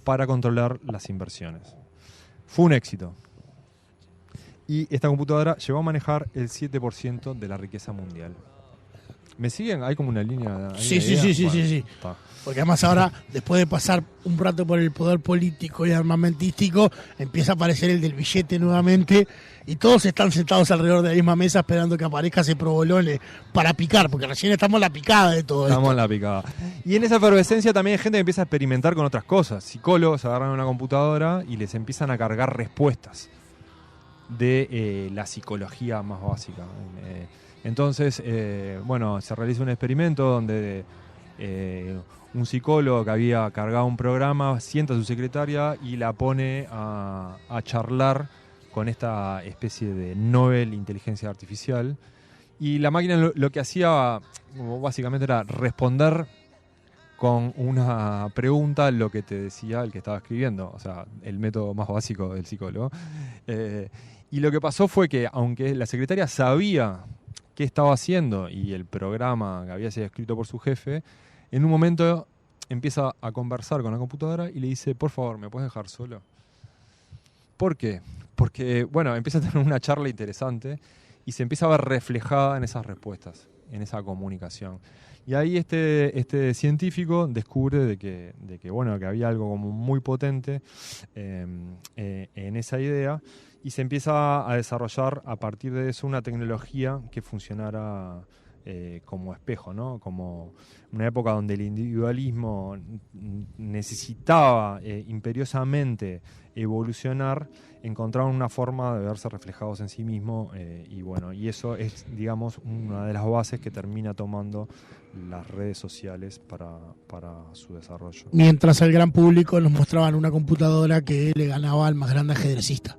Speaker 5: para controlar las inversiones. Fue un éxito. Y esta computadora llegó a manejar el 7% de la riqueza mundial. ¿Me siguen? Hay como una línea. ¿Hay
Speaker 3: Sí,
Speaker 5: una
Speaker 3: sí,
Speaker 5: idea?
Speaker 3: sí, sí,
Speaker 5: Bueno,
Speaker 3: sí, sí.
Speaker 5: está.
Speaker 3: Porque además ahora, después de pasar un rato por el poder político y armamentístico, empieza a aparecer el del billete nuevamente y todos están sentados alrededor de la misma mesa esperando que aparezca ese provolone para picar, porque recién estamos en la picada de todo
Speaker 5: Estamos
Speaker 3: esto.
Speaker 5: en la picada. Y en esa efervescencia también hay gente que empieza a experimentar con otras cosas. Psicólogos agarran una computadora y les empiezan a cargar respuestas de la psicología más básica. Entonces, bueno, se realiza un experimento donde un psicólogo que había cargado un programa sienta a su secretaria y la pone a charlar con esta especie de Nobel inteligencia artificial. Y la máquina lo que hacía básicamente era responder con una pregunta lo que te decía el que estaba escribiendo, o sea, el método más básico del psicólogo. Y lo que pasó fue que, aunque la secretaria sabía qué estaba haciendo y el programa que había sido escrito por su jefe, en un momento empieza a conversar con la computadora y le dice, por favor, ¿me puedes dejar solo? ¿Por qué? Porque, bueno, empieza a tener una charla interesante y se empieza a ver reflejada en esas respuestas, en esa comunicación. Y ahí este científico descubre de que bueno, que había algo como muy potente en esa idea y se empieza a desarrollar a partir de eso una tecnología que funcionara como espejo, ¿no? Como una época donde el individualismo necesitaba imperiosamente evolucionar, encontraron una forma de verse reflejados en sí mismo y bueno, y eso es, digamos, una de las bases que termina tomando las redes sociales para su desarrollo.
Speaker 3: Mientras al gran público nos mostraban una computadora que le ganaba al más grande ajedrecista.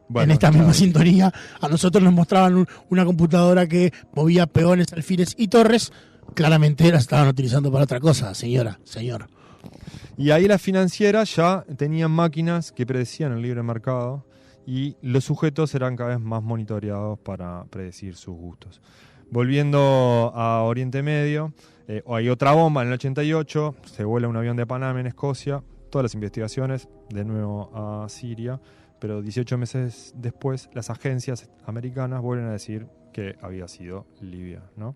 Speaker 5: Bueno,
Speaker 3: en esta
Speaker 5: claro.
Speaker 3: misma sintonía, a nosotros nos mostraban una computadora que movía peones, alfiles y torres. Claramente la estaban utilizando para otra cosa, señora, señor.
Speaker 5: Y ahí las financieras ya tenían máquinas que predecían el libre mercado y los sujetos eran cada vez más monitoreados para predecir sus gustos. Volviendo a Oriente Medio, hay otra bomba en el 88, se vuela un avión de Panam en Escocia, todas las investigaciones de nuevo a Siria, pero 18 meses después las agencias americanas vuelven a decir que había sido Libia, ¿no?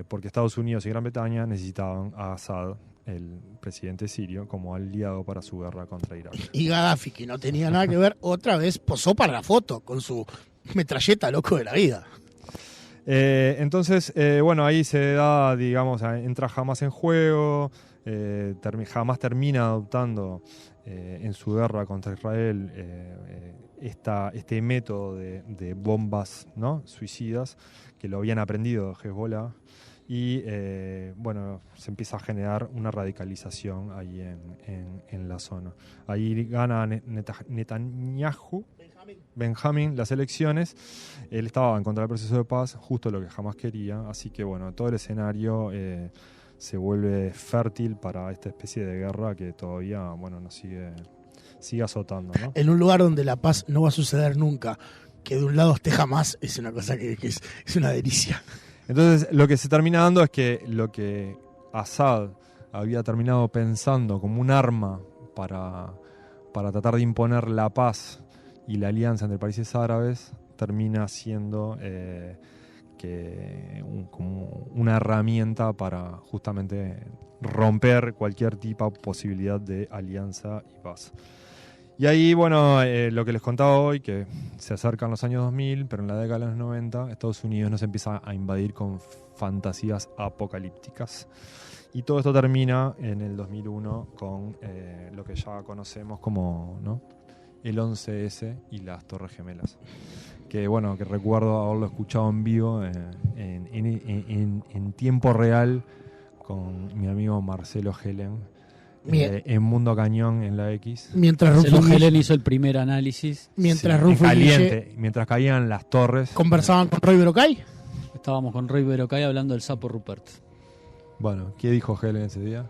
Speaker 5: Porque Estados Unidos y Gran Bretaña necesitaban a Assad, el presidente sirio, como aliado para su guerra contra Irak.
Speaker 3: Y Gaddafi, que no tenía nada que ver, otra vez posó para la foto con su metralleta loco de la vida.
Speaker 5: Entonces, bueno, ahí se da, digamos, entra Hamas en juego, Hamas termina adoptando en su guerra contra Israel este método de bombas, ¿no?, suicidas, que lo habían aprendido de Hezbollah, y bueno, se empieza a generar una radicalización ahí en la zona. Ahí gana Netanyahu, Benjamín, las elecciones. Él estaba en contra del proceso de paz, justo lo que jamás quería, así que bueno, todo el escenario se vuelve fértil para esta especie de guerra que todavía, bueno, nos sigue azotando, ¿no?
Speaker 3: En un lugar donde la paz no va a suceder nunca, que de un lado esté jamás, es una cosa que es una delicia.
Speaker 5: Entonces, lo que se termina dando es que lo que Assad había terminado pensando como un arma para tratar de imponer la paz y la alianza entre países árabes, termina siendo como una herramienta para justamente romper cualquier tipo de posibilidad de alianza y paz. Y ahí, bueno, lo que les contaba hoy, que se acercan los años 2000, pero en la década de los 90, Estados Unidos nos empieza a invadir con fantasías apocalípticas. Y todo esto termina en el 2001 con lo que ya conocemos como, ¿no?, el 11S y las Torres Gemelas. Que bueno, que recuerdo haberlo escuchado en vivo en tiempo real con mi amigo Marcelo Helen. En Mundo Cañón en la X.
Speaker 3: Mientras
Speaker 2: Marcelo
Speaker 3: Rufo
Speaker 2: Helen hizo el primer análisis.
Speaker 3: Mientras
Speaker 5: sí,
Speaker 3: Rufo y
Speaker 5: caliente,
Speaker 3: Guille
Speaker 5: mientras caían las torres.
Speaker 3: conversaban con Roy Brocay.
Speaker 2: Estábamos con Roy Berocay hablando del sapo Rupert.
Speaker 5: Bueno, ¿qué dijo Helen ese día?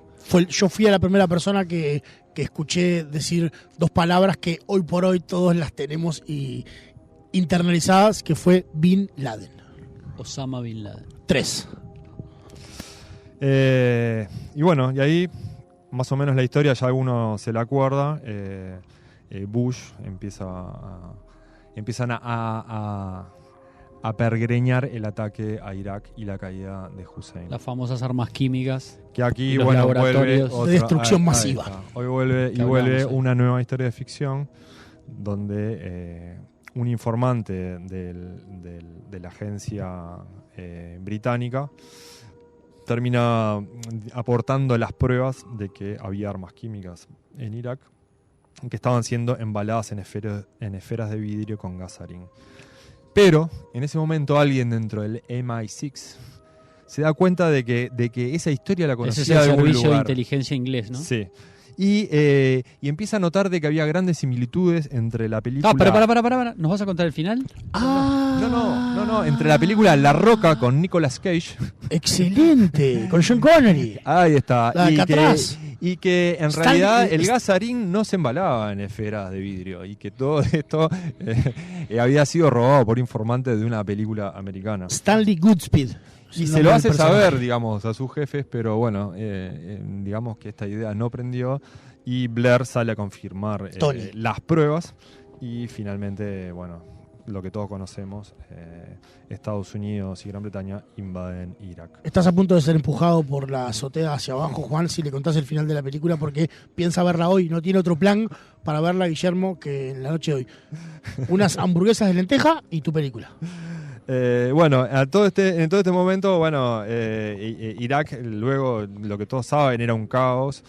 Speaker 3: Yo fui a la primera persona que escuché decir dos palabras que hoy por hoy todos las tenemos internalizadas, que fue Bin Laden.
Speaker 2: Osama Bin Laden.
Speaker 3: 3.
Speaker 5: Y bueno, y ahí más o menos la historia ya alguno se la acuerda. Bush empiezan a pergreñar el ataque a Irak y la caída de Hussein.
Speaker 2: Las famosas armas químicas.
Speaker 5: Que aquí,
Speaker 2: y los
Speaker 5: bueno, vuelve
Speaker 2: laboratorios
Speaker 5: otra,
Speaker 3: de destrucción
Speaker 5: ahí
Speaker 3: masiva.
Speaker 5: está. Hoy vuelve
Speaker 2: Que
Speaker 5: vuelve
Speaker 2: hablamos,
Speaker 5: una nueva historia de ficción donde un informante de la agencia británica termina aportando las pruebas de que había armas químicas en Irak que estaban siendo embaladas en esferas de vidrio con gas sarín. Pero en ese momento alguien dentro del MI6 se da cuenta de que esa historia la
Speaker 2: Ese
Speaker 5: conocía
Speaker 2: es el
Speaker 5: de algún
Speaker 2: servicio de
Speaker 5: lugar.
Speaker 2: inteligencia inglés, ¿no?
Speaker 5: Sí. Y empieza a notar de que había grandes similitudes entre la película...
Speaker 2: Ah, pero para. ¿Nos vas a contar el final?
Speaker 5: No, entre la película La Roca con Nicolas Cage.
Speaker 3: Excelente, con Sean Connery.
Speaker 5: Ahí está.
Speaker 3: La de Alcatraz.
Speaker 5: Y que en
Speaker 3: Stanley-
Speaker 5: realidad el gas sarín no se embalaba en esferas de vidrio y que todo esto había sido robado por informantes de una película americana.
Speaker 3: Stanley Goodspeed.
Speaker 5: Y se lo hace saber, digamos, a sus jefes, pero bueno, digamos que esta idea no prendió y Blair sale a confirmar
Speaker 3: Tony.
Speaker 5: las pruebas y finalmente, bueno, lo que todos conocemos, Estados Unidos y Gran Bretaña invaden Irak.
Speaker 3: Estás a punto de ser empujado por la azotea hacia abajo, Juan, si le contás el final de la película, porque piensa verla hoy, no tiene otro plan para verla, Guillermo, que en la noche de hoy. Unas hamburguesas de lenteja y tu película.
Speaker 5: Bueno, en todo este momento, bueno, Irak, luego lo que todos saben era un caos,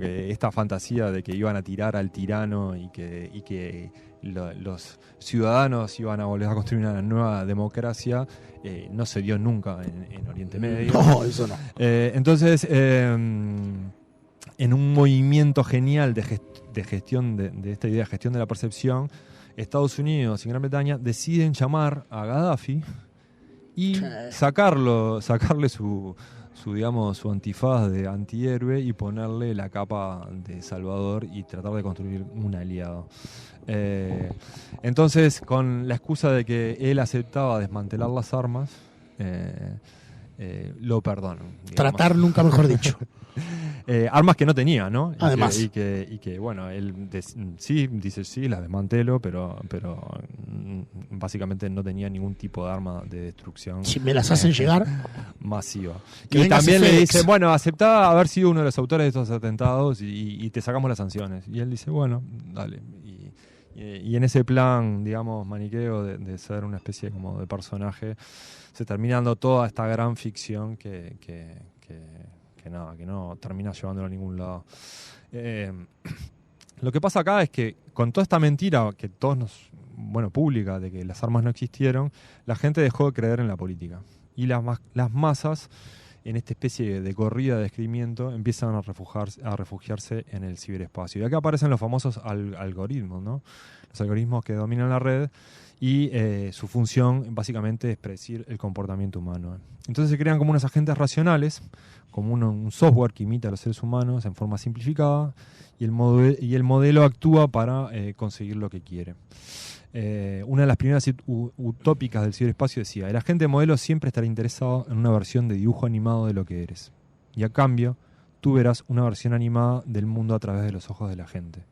Speaker 5: esta fantasía de que iban a tirar al tirano y que los ciudadanos iban a volver a construir una nueva democracia, no se dio nunca en Oriente Medio.
Speaker 3: No, eso no.
Speaker 5: Entonces, en un movimiento genial de gestión de esta idea de gestión de la percepción, Estados Unidos y Gran Bretaña deciden llamar a Gaddafi y sacarle su antifaz de antihéroe y ponerle la capa de salvador y tratar de construir un aliado. Entonces, con la excusa de que él aceptaba desmantelar las armas, lo perdonan. Digamos.
Speaker 3: Tratar nunca mejor dicho.
Speaker 5: Armas que no tenía, ¿no?
Speaker 3: Además.
Speaker 5: Y que bueno, él dice sí, las desmantelo, pero básicamente no tenía ningún tipo de arma de destrucción.
Speaker 3: Si me las hacen llegar.
Speaker 5: Masiva.
Speaker 3: Que
Speaker 5: Y
Speaker 3: venga
Speaker 5: también le
Speaker 3: FedEx.
Speaker 5: dice, bueno, aceptá haber sido uno de los autores de estos atentados y te sacamos las sanciones. Y él dice, bueno, dale. Y en ese plan, digamos, maniqueo de ser una especie como de personaje, se termina dando toda esta gran ficción que no termina llevándolo a ningún lado. Lo que pasa acá es que con toda esta mentira que pública de que las armas no existieron, la gente dejó de creer en la política. Y las masas, en esta especie de corrida de descrimiento, empiezan a refugiarse en el ciberespacio. Y acá aparecen los famosos algoritmos, ¿no? Los algoritmos que dominan la red y su función básicamente es predecir el comportamiento humano. Entonces se crean como unos agentes racionales, como un software que imita a los seres humanos en forma simplificada y el modelo actúa para conseguir lo que quiere. Una de las primeras utópicas del ciberespacio decía: el agente modelo siempre estará interesado en una versión de dibujo animado de lo que eres. Y a cambio, tú verás una versión animada del mundo a través de los ojos de la gente.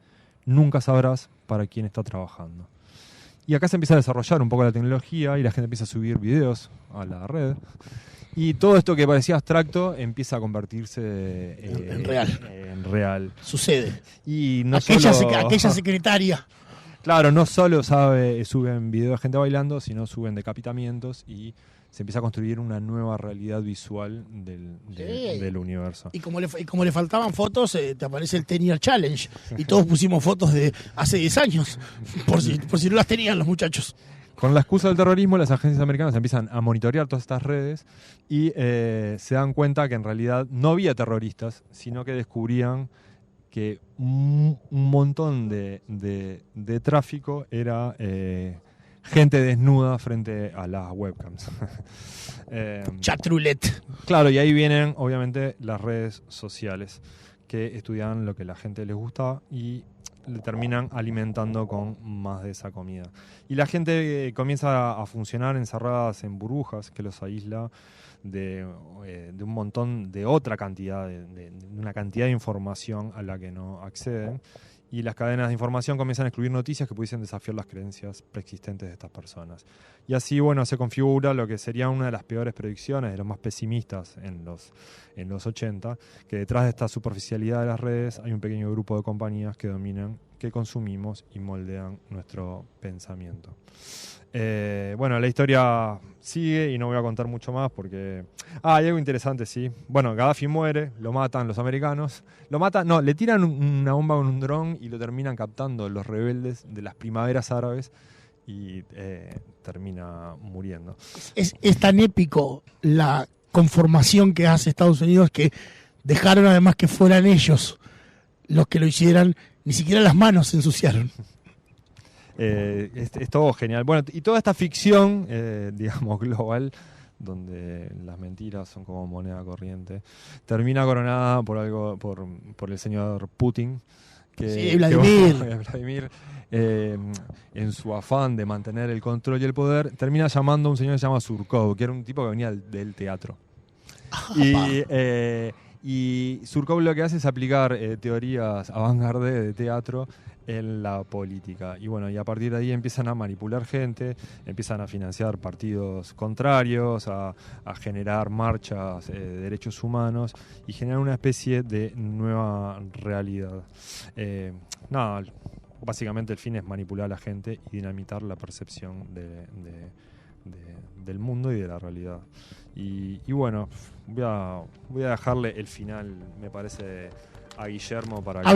Speaker 5: Nunca sabrás para quién está trabajando. Y acá se empieza a desarrollar un poco la tecnología y la gente empieza a subir videos a la red. Y todo esto que parecía abstracto empieza a convertirse
Speaker 3: En real.
Speaker 5: En real.
Speaker 3: Sucede.
Speaker 5: Y no
Speaker 3: Aquella secretaria.
Speaker 5: Claro, no solo suben videos de gente bailando, sino suben decapitamientos y se empieza a construir una nueva realidad visual del universo.
Speaker 3: Y como le faltaban fotos, te aparece el 10 Year Challenge. Y todos pusimos fotos de hace 10 años, por si no las tenían los muchachos.
Speaker 5: Con la excusa del terrorismo, las agencias americanas empiezan a monitorear todas estas redes y se dan cuenta que en realidad no había terroristas, sino que descubrían que un montón de tráfico era gente desnuda frente a las webcams.
Speaker 3: Chat roulette.
Speaker 5: Claro, y ahí vienen obviamente las redes sociales que estudian lo que la gente les gusta y le terminan alimentando con más de esa comida. Y la gente comienza a funcionar encerradas en burbujas que los aísla de un montón de otra cantidad, de una cantidad de información a la que no acceden. y las cadenas de información comienzan a excluir noticias que pudiesen desafiar las creencias preexistentes de estas personas. Y así, bueno, se configura lo que sería una de las peores predicciones, de los más pesimistas en los 80, que detrás de esta superficialidad de las redes hay un pequeño grupo de compañías que dominan, que consumimos y moldean nuestro pensamiento. Bueno, la historia sigue y no voy a contar mucho más porque... hay algo interesante, sí. Bueno, Gaddafi muere, lo matan los americanos. Le tiran una bomba con un dron y lo terminan captando los rebeldes de las primaveras árabes y termina muriendo.
Speaker 3: Es tan épico la conformación que hace Estados Unidos que dejaron además que fueran ellos los que lo hicieran, ni siquiera las manos se ensuciaron.
Speaker 5: Es todo genial. Bueno, y toda esta ficción, digamos, global, donde las mentiras son como moneda corriente, termina coronada por el señor Putin.
Speaker 3: Sí, Vladimir.
Speaker 5: Vladimir, en su afán de mantener el control y el poder, termina llamando a un señor que se llama Surkov, que era un tipo que venía del teatro. Y Surkov lo que hace es aplicar teorías avant-garde de teatro en la política. Y bueno, y a partir de ahí empiezan a manipular gente, empiezan a financiar partidos contrarios, a generar marchas de derechos humanos y generar una especie de nueva realidad. Básicamente el fin es manipular a la gente y dinamitar la percepción del mundo y de la realidad. Y bueno, voy a dejarle el final, me parece, a Guillermo para que,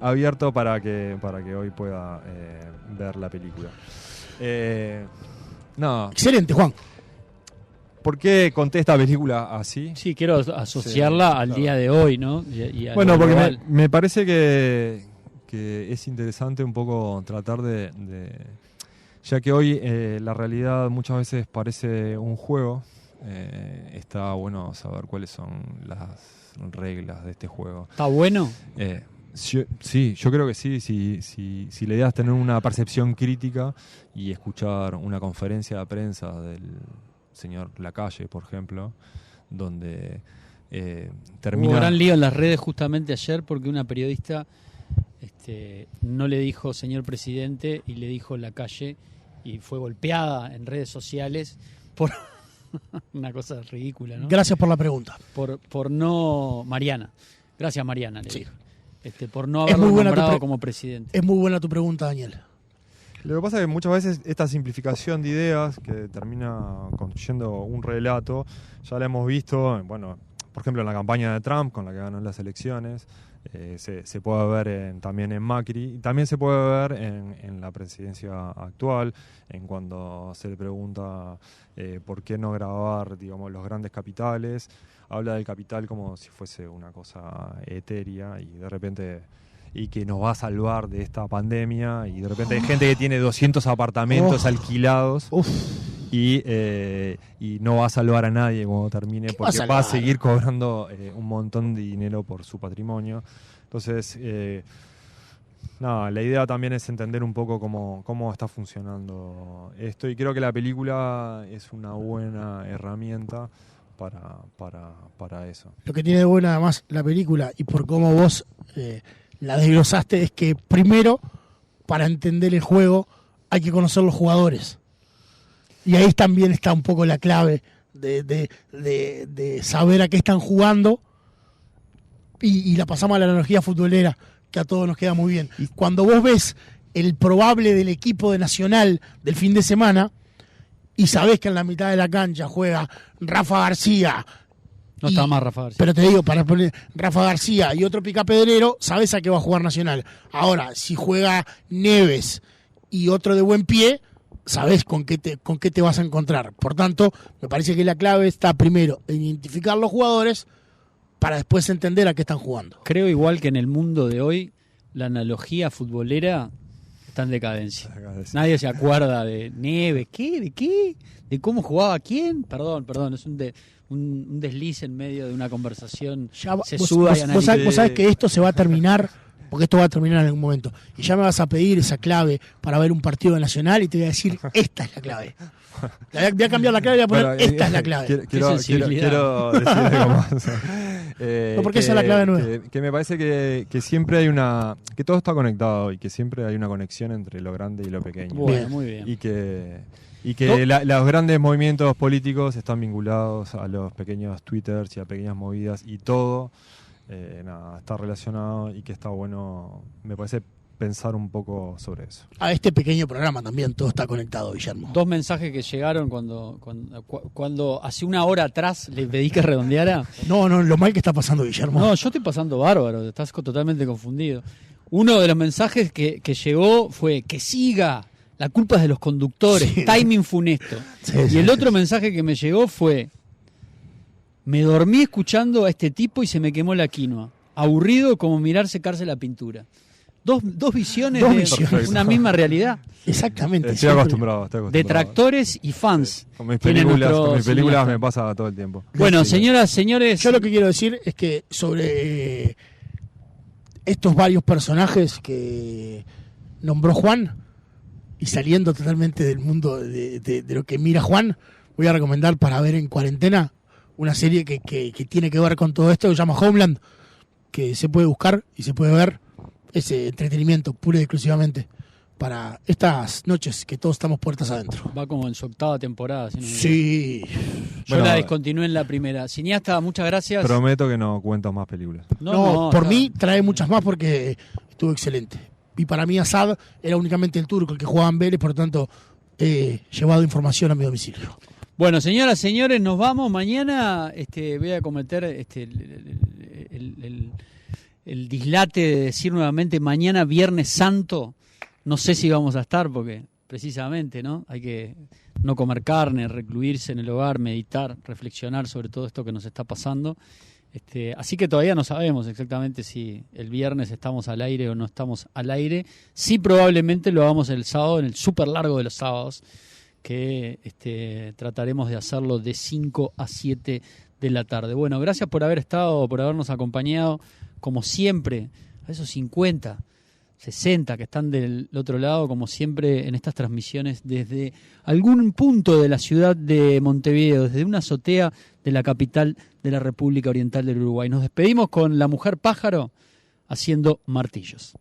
Speaker 5: abierto para que hoy pueda ver la película.
Speaker 3: Excelente, Juan.
Speaker 5: ¿Por qué conté esta película así?
Speaker 2: Sí, quiero asociarla al día de hoy, ¿no? Y
Speaker 5: bueno, porque me parece que es interesante un poco tratar de ya que hoy la realidad muchas veces parece un juego. Está bueno saber cuáles son las reglas de este juego.
Speaker 2: ¿Está bueno?
Speaker 5: Sí, yo creo que sí. Si la idea es tener una percepción crítica y escuchar una conferencia de prensa del señor Lacalle, por ejemplo, donde termina...
Speaker 2: Hubo gran lío en las redes justamente ayer porque una periodista no le dijo señor presidente y le dijo Lacalle y fue golpeada en redes sociales por... una cosa ridícula, ¿no?
Speaker 3: Gracias por la pregunta.
Speaker 2: Por no... Mariana. Gracias, Mariana, le
Speaker 3: sí.
Speaker 2: dijo. Por no haberlo nombrado como presidente.
Speaker 3: Es muy buena tu pregunta, Daniel.
Speaker 5: Lo que pasa es que muchas veces esta simplificación de ideas que termina construyendo un relato, ya la hemos visto, bueno, por ejemplo en la campaña de Trump, con la que ganó las elecciones, se puede ver también en Macri, y también se puede ver en la presidencia actual, en cuando se le pregunta por qué no grabar, digamos, los grandes capitales, habla del capital como si fuese una cosa etérea y de repente... y que nos va a salvar de esta pandemia, y de repente hay gente que tiene 200 apartamentos alquilados y no va a salvar a nadie cuando termine, porque va a seguir cobrando un montón de dinero por su patrimonio. Entonces, la idea también es entender un poco cómo está funcionando esto, y creo que la película es una buena herramienta para eso.
Speaker 3: Lo que tiene de bueno además la película, y por cómo vos... la desglosaste, es que primero, para entender el juego, hay que conocer los jugadores. Y ahí también está un poco la clave de saber a qué están jugando. Y la pasamos a la analogía futbolera, que a todos nos queda muy bien. Y cuando vos ves el probable del equipo de Nacional del fin de semana, y sabés que en la mitad de la cancha juega Rafa García...
Speaker 2: No está más Rafa García.
Speaker 3: Pero te digo, para poner Rafa García y otro picapedrero, sabes a qué va a jugar Nacional. Ahora, si juega Neves y otro de buen pie, sabes con qué te vas a encontrar. Por tanto, me parece que la clave está primero en identificar los jugadores para después entender a qué están jugando.
Speaker 2: Creo igual que en el mundo de hoy, la analogía futbolera está en decadencia. Nadie se acuerda de Neves, ¿de qué? ¿De cómo jugaba quién? Perdón, es un desliz en medio de una conversación sesuda y analítica.
Speaker 3: Vos sabés que esto se va a terminar porque esto va a terminar en algún momento. Y ya me vas a pedir esa clave para ver un partido de Nacional y te voy a decir, esta es la clave. Voy a cambiar la clave y voy a poner, esta es la clave.
Speaker 5: Quiero decir algo más.
Speaker 3: No, porque esa es la clave nueva.
Speaker 5: Que me parece que siempre hay que todo está conectado y que siempre hay una conexión entre lo grande y lo pequeño.
Speaker 2: Bueno, muy bien.
Speaker 5: Y que los grandes movimientos políticos están vinculados a los pequeños twitters y a pequeñas movidas y todo está relacionado y que está bueno, me parece, pensar un poco sobre eso.
Speaker 3: A este pequeño programa también todo está conectado, Guillermo.
Speaker 2: 2 mensajes que llegaron cuando hace una hora atrás le pedí que redondeara.
Speaker 3: No, lo mal que está pasando, Guillermo.
Speaker 2: No, yo estoy pasando bárbaro, estás totalmente confundido. Uno de los mensajes que llegó fue que siga, la culpa es de los conductores, sí. Timing funesto.
Speaker 3: Sí,
Speaker 2: y el otro mensaje que me llegó fue, me dormí escuchando a este tipo y se me quemó la quinoa. Aburrido como mirar secarse la pintura. Dos visiones de una misma realidad.
Speaker 3: Exactamente.
Speaker 5: Estoy acostumbrado.
Speaker 2: Detractores y fans.
Speaker 5: Con mis películas me pasa todo el tiempo.
Speaker 2: Bueno, señoras, señores.
Speaker 3: Yo lo que quiero decir es que sobre estos varios personajes que nombró Juan, y saliendo totalmente del mundo de lo que mira Juan, voy a recomendar para ver en cuarentena una serie que tiene que ver con todo esto, que se llama Homeland, que se puede buscar y se puede ver. Ese entretenimiento puro y exclusivamente para estas noches que todos estamos puertas adentro.
Speaker 2: Va como en su 8ª temporada. Si no
Speaker 3: sí.
Speaker 2: Yo la descontinué en la primera. Cineasta, muchas gracias.
Speaker 5: Prometo que no cuento más películas.
Speaker 3: No, por mí trae muchas más porque estuvo excelente. Y para mí Assad era únicamente el turco el que jugaba en Vélez, por lo tanto he llevado información a mi domicilio.
Speaker 2: Bueno, señoras, señores, nos vamos. Mañana voy a cometer el dislate de decir nuevamente mañana Viernes Santo. No sé si vamos a estar porque precisamente, ¿no? Hay que no comer carne, recluirse en el hogar, meditar, reflexionar sobre todo esto que nos está pasando. Así que todavía no sabemos exactamente si el viernes estamos al aire o no estamos al aire. Sí, probablemente lo hagamos el sábado, en el súper largo de los sábados, que trataremos de hacerlo de 5 a 7 de la tarde. Bueno, gracias por haber estado, por habernos acompañado, como siempre, a esos 50, 60 que están del otro lado, como siempre en estas transmisiones desde algún punto de la ciudad de Montevideo, desde una azotea de la capital de la República Oriental del Uruguay. Nos despedimos con La Mujer Pájaro haciendo martillos.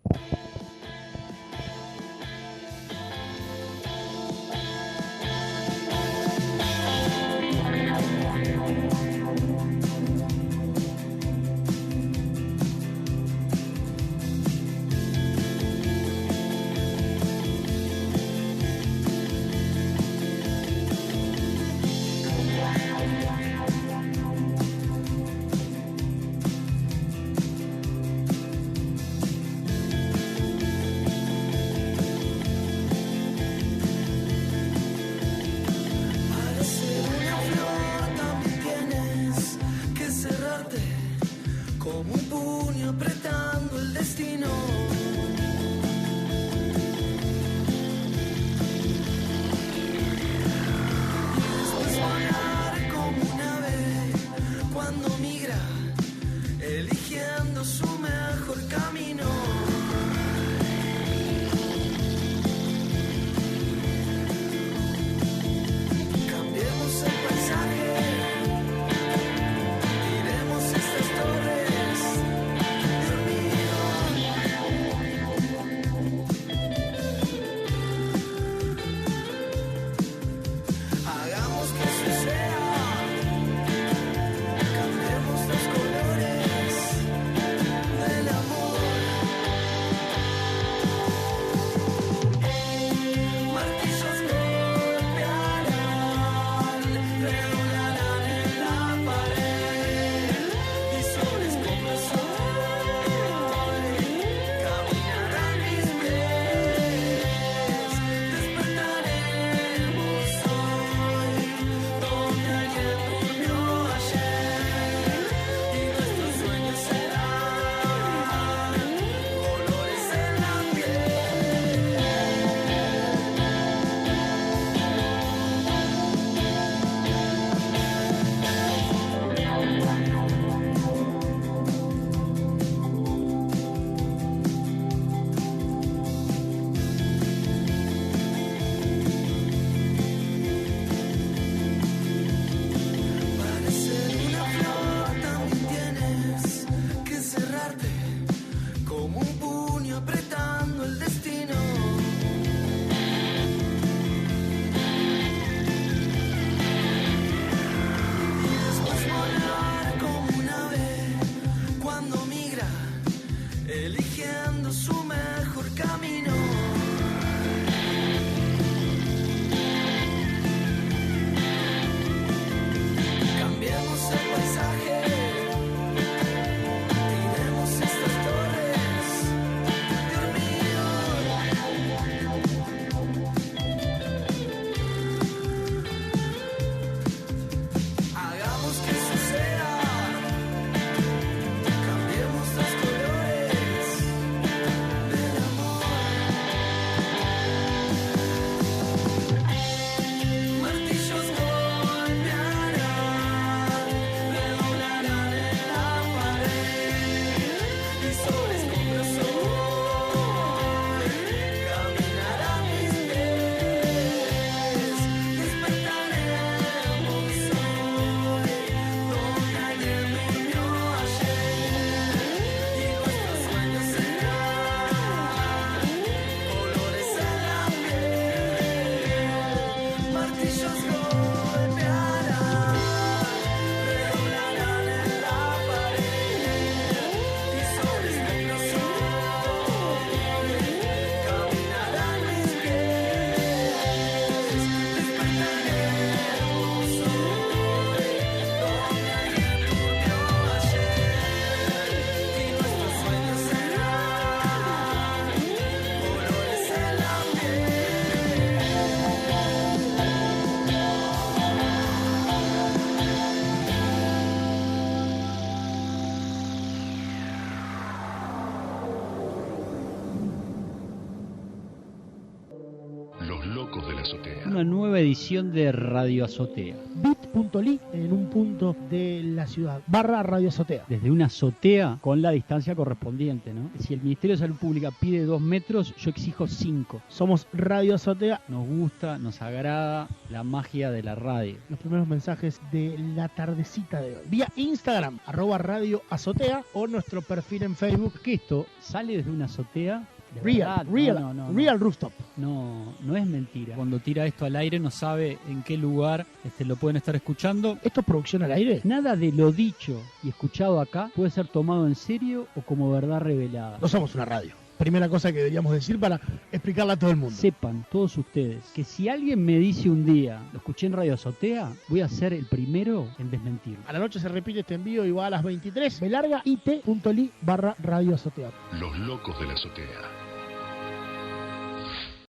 Speaker 2: una nueva edición de Radio Azotea.
Speaker 3: bit.ly en un punto de la ciudad, /Radio Azotea.
Speaker 2: Desde una azotea con la distancia correspondiente, ¿no? Si el Ministerio de Salud Pública pide 2 metros, yo exijo 5.
Speaker 3: Somos Radio Azotea.
Speaker 2: Nos gusta, nos agrada la magia de la radio.
Speaker 3: Los primeros mensajes de la tardecita de hoy. Vía Instagram, @Radio Azotea, o nuestro perfil en Facebook.
Speaker 2: Que esto sale desde una azotea. De
Speaker 3: Real,
Speaker 2: verdad.
Speaker 3: Real Rooftop.
Speaker 2: No es mentira. Cuando tira esto al aire no sabe en qué lugar lo pueden estar escuchando.
Speaker 3: ¿Esto es producción al aire?
Speaker 2: Nada de lo dicho y escuchado acá puede ser tomado en serio o como verdad revelada.
Speaker 3: No somos una radio. Primera cosa que deberíamos decir para explicarla a todo el mundo.
Speaker 2: Sepan todos ustedes que si alguien me dice un día, lo escuché en Radio Azotea, voy a ser el primero en desmentirlo.
Speaker 3: A la noche se repite este envío y va a las 23. Me larga it.ly /Radio Azotea.
Speaker 1: Los locos de la azotea.